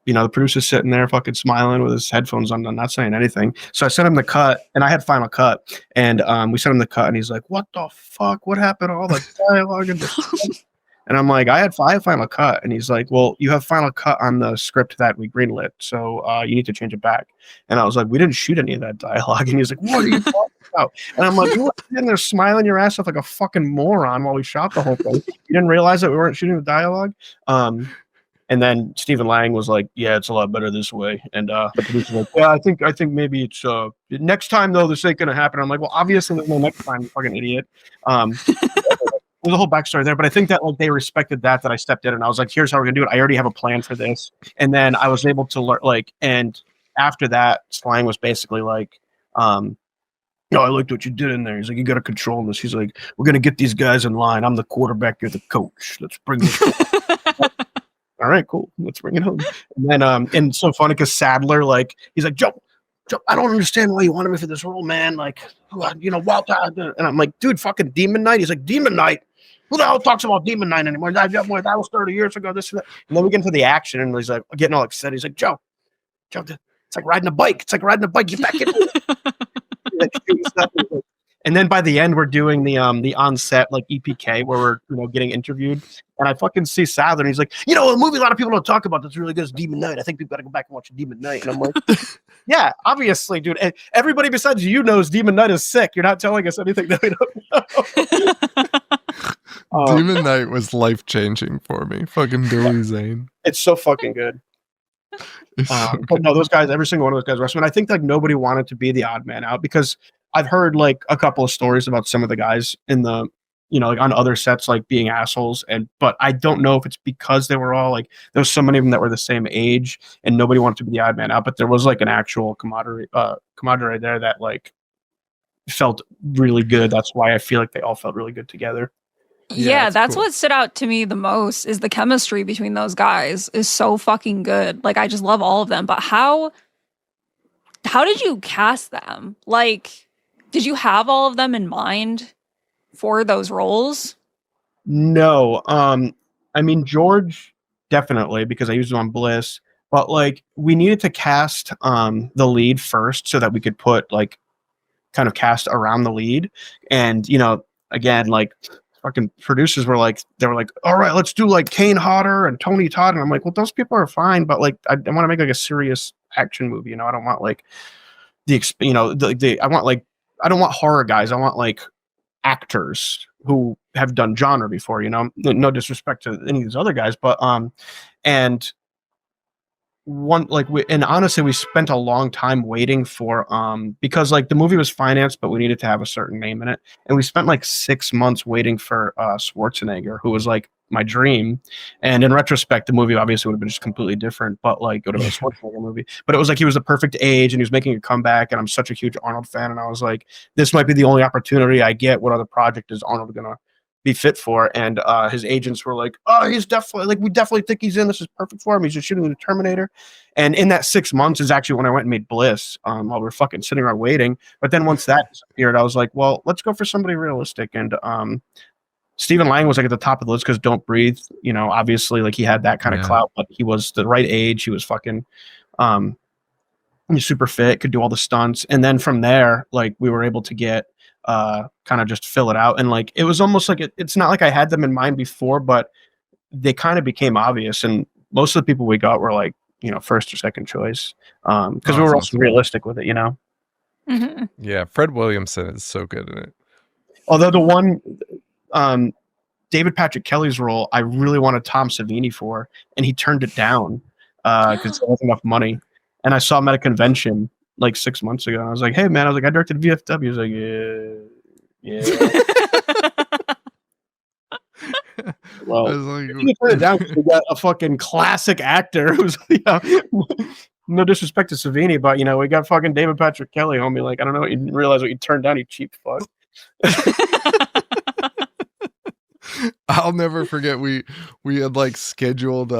the producer's sitting there fucking smiling with his headphones on, not saying anything. So I sent him the cut, and I had Final Cut. And we sent him the cut, and he's like, what the fuck? What happened to all the dialogue? And I'm like, I have Final Cut. And he's like, well, you have Final Cut on the script that we greenlit, so you need to change it back. And I was like, we didn't shoot any of that dialogue. And he's like, what are you talking about? And I'm like, you were sitting there smiling your ass off like a fucking moron while we shot the whole thing. You didn't realize that we weren't shooting the dialogue? And then Stephen Lang was like, yeah, it's a lot better this way. And the producer's like, yeah, I think maybe it's next time though, this ain't gonna happen. I'm like, well, obviously there's no next time, you fucking idiot. There's a whole backstory there, but I think that like they respected that I stepped in and I was like, here's how we're gonna do it. I already have a plan for this. And then I was able to learn and after that, Slang was basically like, I liked what you did in there. He's like, you got to control this. He's like, we're going to get these guys in line. I'm the quarterback. You're the coach. Let's bring this. All right, cool. Let's bring it home. And then, and so funny because Sadler, like, he's like, Joe, I don't understand why you wanted me for this role, man. Like, Walter. And I'm like, dude, fucking Demon Knight. He's like, Demon Knight? Who the hell talks about Demon Knight anymore? That was 30 years ago. This and that. And then we get into the action, and he's like, getting all excited. He's like, Joe, it's like riding a bike. It's like riding a bike. Get back in it. And then by the end, we're doing the on-set like EPK where we're getting interviewed, and I fucking see Sadler, and he's like, a movie a lot of people don't talk about that's really good is Demon Knight. I think we've got to go back and watch Demon Knight. And I'm like, yeah, obviously, dude. And everybody besides you knows Demon Knight is sick. You're not telling us anything that we don't know. Demon Knight was life-changing for me. Fucking Billy Zane. It's so fucking good. But no, those guys, every single one of those guys were awesome. And I think like nobody wanted to be the odd man out because I've heard like a couple of stories about some of the guys in the, like on other sets, like being assholes. But I don't know if it's because they were all like, there was so many of them that were the same age and nobody wanted to be the odd man out. But there was like an actual camaraderie there that like felt really good. That's why I feel like they all felt really good together. Yeah, that's cool. what stood out to me the most is the chemistry between those guys is so fucking good. Like I just love all of them. But how did you cast them? Like, did you have all of them in mind for those roles? No. I mean, George, definitely, because I used him on Bliss. But like we needed to cast the lead first so that we could put like kind of cast around the lead. And, again, like fucking producers were like, they were like, all right, let's do like Kane Hodder and Tony Todd. And I'm like, well, those people are fine, but like, I want to make like a serious action movie. I don't want like I don't want horror guys. I want like actors who have done genre before, no disrespect to any of these other guys, but, and and honestly, we spent a long time waiting for because like the movie was financed, but we needed to have a certain name in it, and we spent like 6 months waiting for Schwarzenegger, who was like my dream. And in retrospect, the movie obviously would have been just completely different, but like it would have been a Schwarzenegger movie. But it was like he was the perfect age, and he was making a comeback, and I'm such a huge Arnold fan, and I was like, this might be the only opportunity I get. What other project is Arnold gonna be fit for? And his agents were like, oh, he's definitely, like, we definitely think he's in, this is perfect for him, he's just shooting the Terminator. And in that 6 months is actually when I went and made Bliss, while we were fucking sitting around waiting. But then once that disappeared, I was like, well, let's go for somebody realistic. And Stephen Lang was like at the top of the list because Don't Breathe, you know, obviously like he had that kind of clout, but he was the right age, he was fucking he was super fit, could do all the stunts. And then from there, like we were able to get kind of just fill it out. And like it was almost like it's not like I had them in mind before, but they kind of became obvious. And most of the people we got were like, you know, first or second choice, because we were also realistic with it, you know. Mm-hmm. Yeah, Fred Williamson is so good in it. Although the one David Patrick Kelly's role, I really wanted Tom Savini for, and he turned it down because there wasn't enough money. And I saw him at a convention like 6 months ago, and I was like, "Hey, man!" I was like, "I directed VFW." He was like, "Yeah." Well, I was like, you turn it down because we got a fucking classic actor who's, you know, no disrespect to Savini, but you know, we got fucking David Patrick Kelly, homie. Like, I don't know, you didn't realize what you turned down, you cheap fuck. I'll never forget we had like scheduled we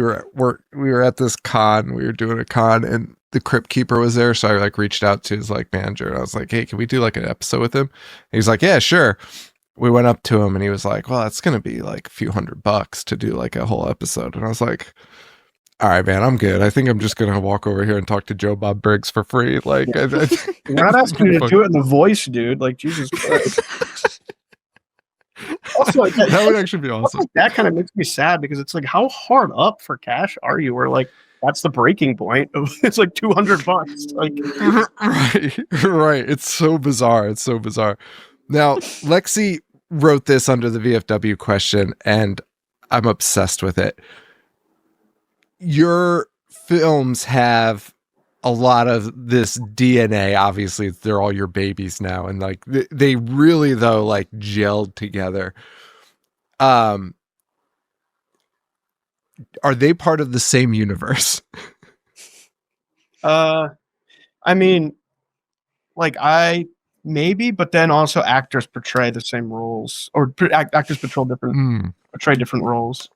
were at work, we were at this con, we were doing a con, and the Crypt Keeper was there, so I like reached out to his like manager, and I was like, hey, can we do like an episode with him? And he's like, yeah, sure. We went up to him and he was like, well, it's gonna be like a few $100 to do like a whole episode. And I was like, all right, man, I'm good. I think I'm just gonna walk over here and talk to Joe Bob Briggs for free. Like, We're not asking you to do it in the voice, dude. Like, Jesus Christ. Also, like, that would actually be awesome. Like, that kind of makes me sad because it's like, how hard up for cash are you? Where like that's the breaking point of it's like $200. Like, right. It's so bizarre. It's so bizarre. Now, Lexi wrote this under the VFW question, and I'm obsessed with it. Your films have a lot of this DNA. Obviously, they're all your babies now, and like they really though like gelled together. Are they part of the same universe? I mean, like maybe, but then also actors portray the same roles, or actors portray different roles.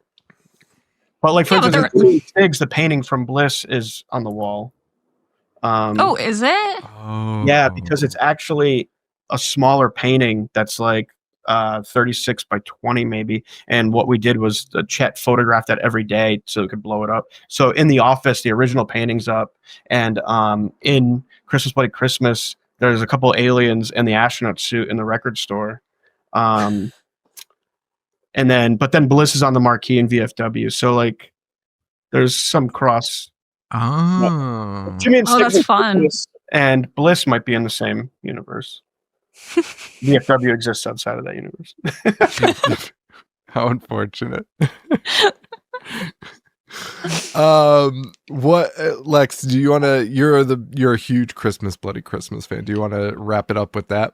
But like for instance, STIGs, the painting from Bliss is on the wall. Oh, is it? Oh. Yeah, because it's actually a smaller painting that's like 36 by 20 maybe. And what we did was Chet photographed that every day so it could blow it up. So in the office, the original painting's up, and in Christmas Bloody Christmas, there's a couple aliens in the astronaut suit in the record store. But then Bliss is on the marquee in VFW. So like there's some cross. Oh, that's fun. And Bliss might be in the same universe. VFW exists outside of that universe. How unfortunate. What, Lex, do you want to, you're a huge Bloody Christmas fan. Do you want to wrap it up with that?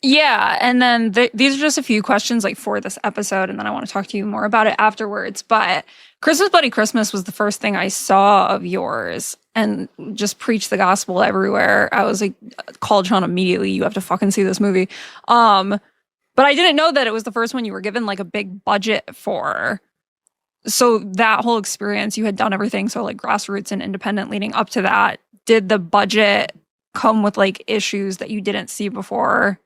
Yeah, and then these are just a few questions like for this episode, and then I want to talk to you more about it afterwards. But Christmas Bloody Christmas was the first thing I saw of yours, and just preach the gospel everywhere. I was like, called Sean immediately, you have to fucking see this movie. But I didn't know that it was the first one you were given like a big budget for. So that whole experience, you had done everything so like grassroots and independent leading up to that. Did the budget come with like issues that you didn't see before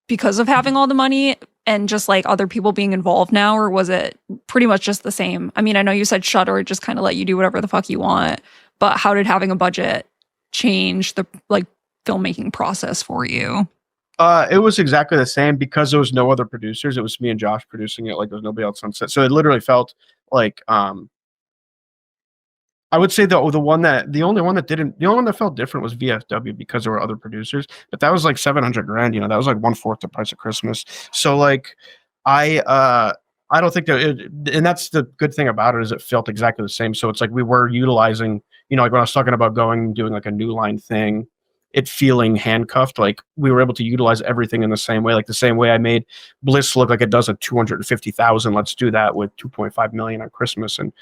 because of having all the money and just like other people being involved now, or was it pretty much just the same? I mean, I know you said Shudder just kind of let you do whatever the fuck you want, but how did having a budget change the like filmmaking process for you? It was exactly the same because there was no other producers. It was me and Josh producing it. Like there was nobody else on set. So it literally felt like, I would say the only one that felt different was VFW because there were other producers, but that was like $700,000. You know, that was like 1/4 the price of Christmas. So like, I I don't think that and that's the good thing about it is it felt exactly the same. So it's like we were utilizing, like when I was talking about going and doing like a New Line thing, it feeling handcuffed, like we were able to utilize everything in the same way, like the same way I made Bliss look like it does at 250,000. Let's do that with 2.5 million on Christmas. And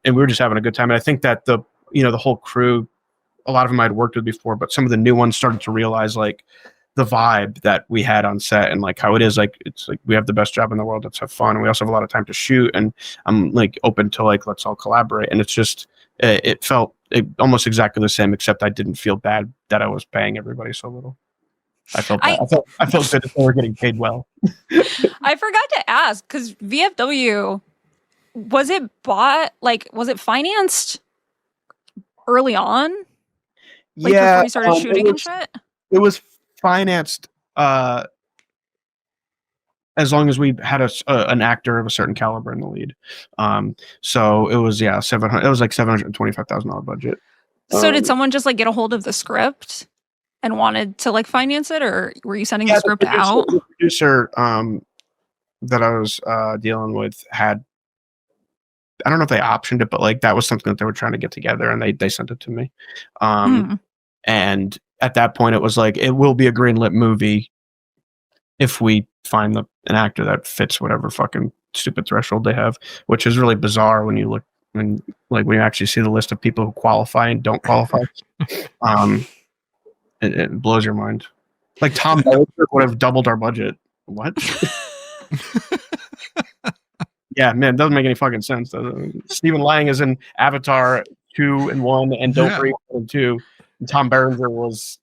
we were just having a good time. And I think that the whole crew, a lot of them I'd worked with before, but some of the new ones started to realize like the vibe that we had on set and like how it is, like it's like we have the best job in the world. Let's have fun. And we also have a lot of time to shoot, and I'm like open to like let's all collaborate. And it's just it felt almost exactly the same, except I didn't feel bad that I was paying everybody so little. I felt bad. I felt good that they were getting paid well. I forgot to ask, because VFW, was it bought, like was it financed early on? Like before you started shooting and shit? It was financed as long as we had an actor of a certain caliber in the lead. So it was it was like $725,000 budget. So did someone just like get a hold of the script and wanted to like finance it, or were you sending the script out? The producer that I was dealing with had, I don't know if they optioned it, but like that was something that they were trying to get together, and they sent it to me. And at that point, it was like, it will be a greenlit movie if we find an actor that fits whatever fucking stupid threshold they have, which is really bizarre when you look when you actually see the list of people who qualify and don't qualify. It blows your mind. Like Tom Berenger would have doubled our budget. What? Yeah, man, it doesn't make any fucking sense. Stephen Lang is in Avatar 2 and 1 and Don't Breathe 1 and 2. And Tom Berenger was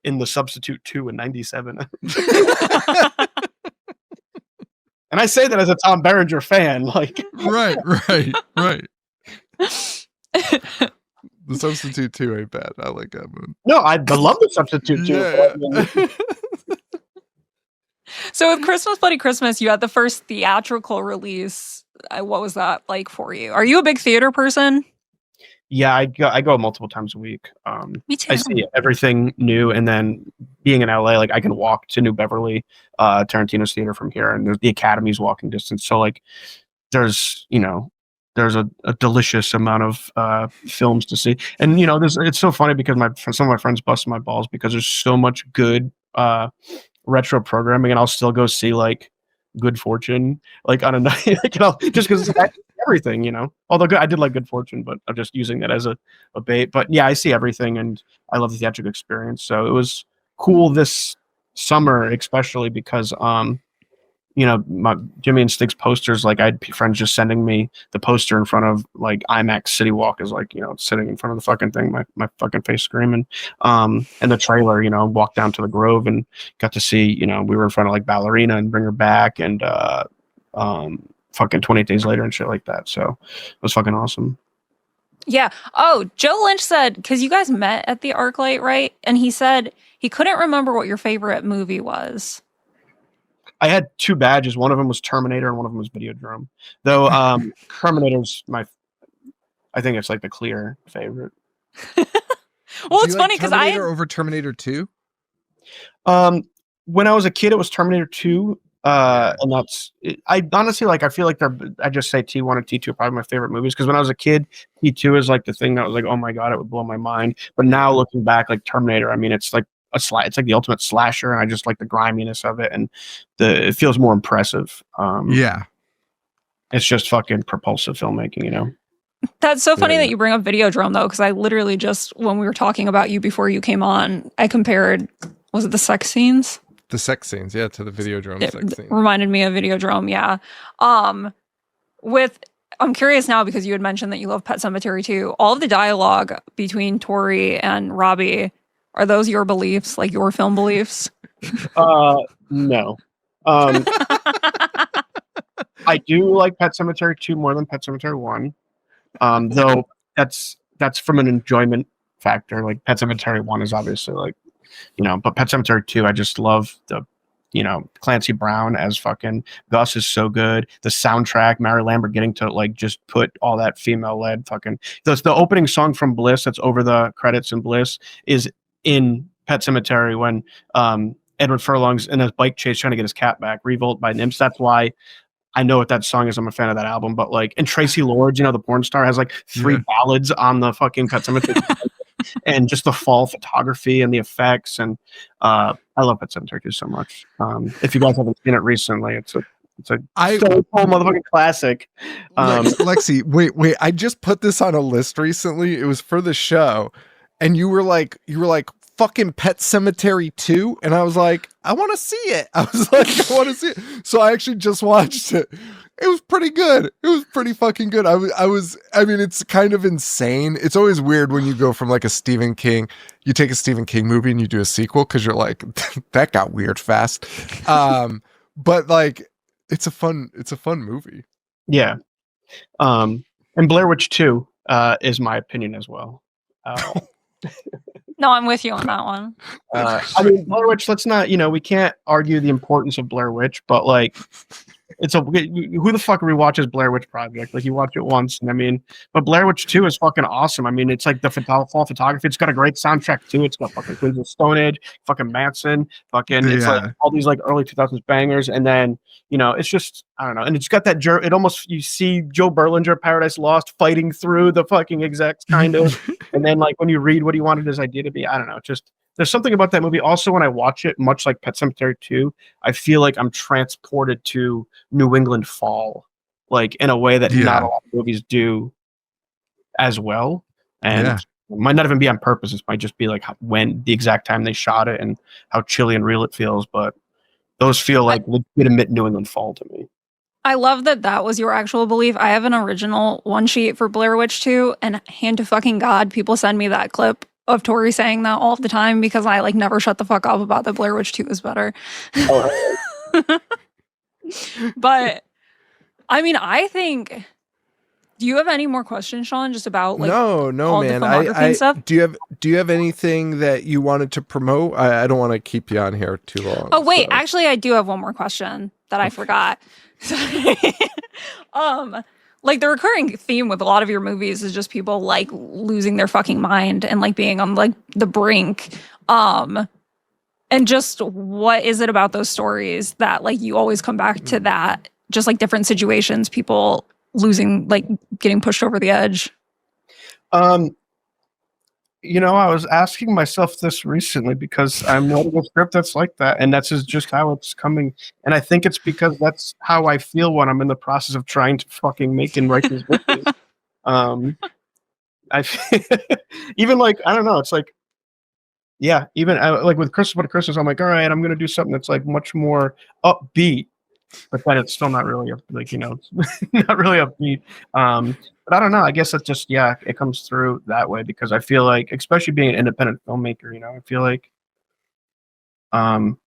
in The Substitute 2 in 97. And I say that as a Tom Berenger fan. Like, right. The Substitute 2 ain't bad. I like that movie. No, I love The Substitute 2. Yeah. So with Christmas Bloody Christmas, you had the first theatrical release. What was that like for you? Are you a big theater person? Yeah, I go multiple times a week. Me too. I see everything new, and then being in LA, like I can walk to New Beverly, Tarantino's theater from here, and the Academy's walking distance. So like, there's a delicious amount of films to see, and it's so funny because some of my friends bust my balls because there's so much good retro programming, and I'll still go see like Good Fortune like on a night, just because it's everything, although I did like Good Fortune, but I'm just using that as a bait. But yeah, I see everything, and I love the theatrical experience. So it was cool this summer, especially because my Jimmy and Stig's posters, like I had friends just sending me the poster in front of like IMAX City Walk is like, sitting in front of the fucking thing, my fucking face screaming. And the trailer, walked down to the Grove and got to see, we were in front of like Ballerina and Bring Her Back and fucking 28 Days Later and shit like that. So it was fucking awesome. Yeah. Oh, Joe Lynch said, because you guys met at the ArcLight, right? And he said he couldn't remember what your favorite movie was. I had two badges. One of them was Terminator and one of them was Videodrome. Though Terminator's I think it's like the clear favorite. Well, it's funny because Terminator over Terminator 2? When I was a kid, it was Terminator 2. And I honestly I feel like I just say T1 and T2 are probably my favorite movies because when I was a kid, T2 is like the thing that was like, oh my God, it would blow my mind. But now looking back, like Terminator, I mean, it's like it's like the ultimate slasher, and I just like the griminess of it, and it feels more impressive. Yeah, it's just fucking propulsive filmmaking, That's so funny that you bring up Videodrome though, because I literally just when we were talking about you before you came on, I compared, was it the sex scenes? The sex scenes, yeah, to the Videodrome sex scene. Reminded me of Videodrome, yeah. I'm curious now because you had mentioned that you love Pet Sematary too. All of the dialogue between Tori and Robbie, are those your beliefs, like your film beliefs? No. I do like Pet Sematary 2 more than Pet Sematary 1. Though that's from an enjoyment factor. Like Pet Sematary 1 is obviously like, but Pet Sematary 2, I just love the, Clancy Brown as fucking Gus is so good. The soundtrack, Mary Lambert getting to like just put all that female led fucking the opening song from Bliss that's over the credits in Bliss is in Pet Sematary when Edward Furlong's in his bike chase trying to get his cat back, Revolt by Nymphs. That's why I know what that song is. I'm a fan of that album, but like, and Tracy Lords, the porn star, has like 3 ballads on the fucking Pet Sematary, and just the fall photography and the effects, and I love Pet Sematary so much. If you guys haven't seen it recently, it's a so cool motherfucking classic. Lexi, wait, I just put this on a list recently. It was for the show, and you were like, fucking Pet Sematary 2, and I was like, I want to see it. I was like, I want to see it. So I actually just watched it. It was pretty good. It was pretty fucking good. I mean, it's kind of insane. It's always weird when you go from like you take a Stephen King movie and you do a sequel, because you're like, that got weird fast. But like, it's a fun movie. Yeah. And Blair Witch 2 is my opinion as well. No, I'm with you on that one. I mean, Blair Witch, let's not, we can't argue the importance of Blair Witch, but like, who the fuck rewatches Blair Witch Project? Like, you watch it once, and I mean, but Blair Witch 2 is fucking awesome. I mean, it's like the fall photography. It's got a great soundtrack too. It's got fucking Queens of Stone Age, fucking Manson, it's like all these like early 2000s bangers, and then it's just, I don't know, and it's got that it almost, you see Joe Berlinger, Paradise Lost, fighting through the fucking execs kind of, and then like when you read what he wanted his idea to be, I don't know, just. There's something about that movie. Also, when I watch it, much like Pet Sematary 2, I feel like I'm transported to New England fall, like in a way that not a lot of movies do as well. And it might not even be on purpose. It might just be like when the exact time they shot it and how chilly and real it feels. But those feel like legitimate New England fall to me. I love that was your actual belief. I have an original one sheet for Blair Witch 2, and hand to fucking God, people send me that clip of Tori saying that all the time, because I like never shut the fuck up about the Blair Witch 2 is better. But I mean, I think, do you have any more questions, Sean, just about like no all man, the filmography and stuff? Do you have anything that you wanted to promote? I don't want to keep you on here too long. Oh wait, actually I do have one more question that I forgot. Like the recurring theme with a lot of your movies is just people like losing their fucking mind and like being on like the brink. And just what is it about those stories that like you always come back to that, just like different situations, people losing, like getting pushed over the edge? I was asking myself this recently because I'm writing a script that's like that, and that's just how it's coming. And I think it's because that's how I feel when I'm in the process of trying to fucking make and write these movies. Even like, I don't know, it's like, even like with Christmas, What Christmas, I'm like, all right, I'm gonna do something that's like much more upbeat, but then it's still not really like it's not really upbeat. But I don't know. I guess it's just it comes through that way because I feel like, especially being an independent filmmaker, I feel like, I don't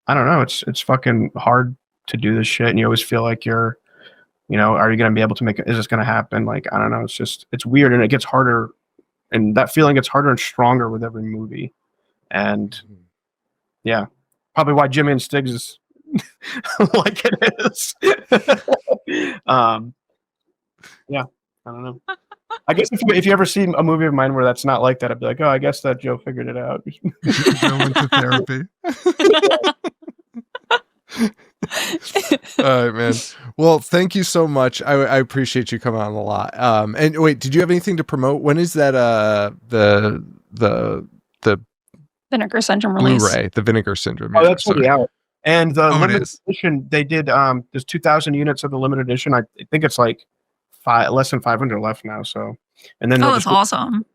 know. It's fucking hard to do this shit, and you always feel like you're, are you gonna be able to make it? Is this gonna happen? Like, I don't know. It's weird, and it gets harder, and that feeling gets harder and stronger with every movie, and probably why Jimmy and STIGs is like it is. I don't know. I guess if you ever see a movie of mine where that's not like that, I'd be like, oh, I guess that Joe figured it out. Go into therapy. All right, man. Well, thank you so much. I appreciate you coming on a lot. And wait, did you have anything to promote? When is that the Vinegar Syndrome release? Blu-ray, the Vinegar Syndrome. Oh, that's already out. And the limited is. edition, they did there's 2,000 units of the limited edition. I think it's like less than 500 left now. So, and then that's awesome.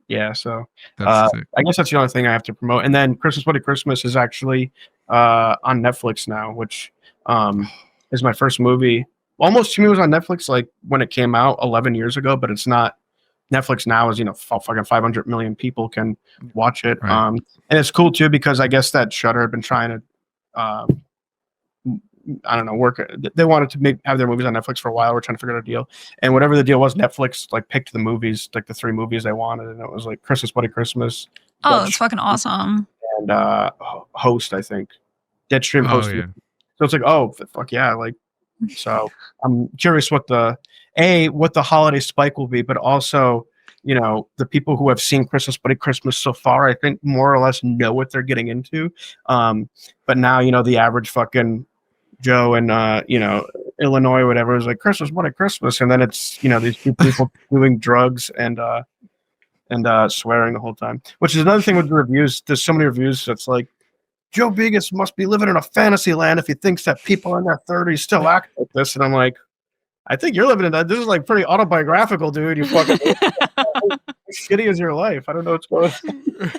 Yeah, so That's I guess that's the only thing I have to promote. And then Christmas What Christmas is actually on Netflix now, which is my first movie. Almost to me was on Netflix like when it came out 11 years ago, but it's not. Netflix now is fucking 500 million people can watch it. Right. And it's cool too because I guess that Shudder had been trying to I don't know, work. They wanted to have their movies on Netflix for a while. We're trying to figure out a deal, and whatever the deal was, Netflix like picked the movies, like the 3 movies they wanted, and it was like Christmas, What Christmas. Oh, that's fucking awesome. And Host, I think, Deadstream Host. Yeah. So it's like, oh fuck yeah, like. So I'm curious what the holiday spike will be, but also, the people who have seen Christmas, What Christmas so far, I think more or less know what they're getting into. But now, the average fucking Joe in Illinois, or whatever. It was like Christmas, what a Christmas, and then it's these two people doing drugs and swearing the whole time. Which is another thing with the reviews. There's so many reviews that's like, Joe Begus must be living in a fantasy land if he thinks that people in their 30s still act like this. And I'm like, I think you're living in that. This is like pretty autobiographical, dude. You fucking shitty is your life. I don't know what's going on.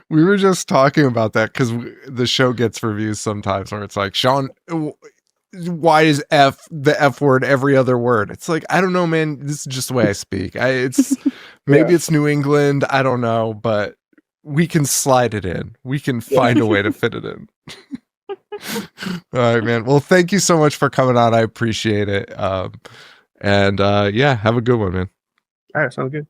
We were just talking about that because the show gets reviews sometimes where it's like, Sean, why is the F word every other word? It's like, I don't know, man. This is just the way I speak. Maybe it's New England. I don't know, but we can slide it in. We can find a way to fit it in. All right, man. Well, thank you so much for coming on. I appreciate it. Have a good one, man. All right, sounds good.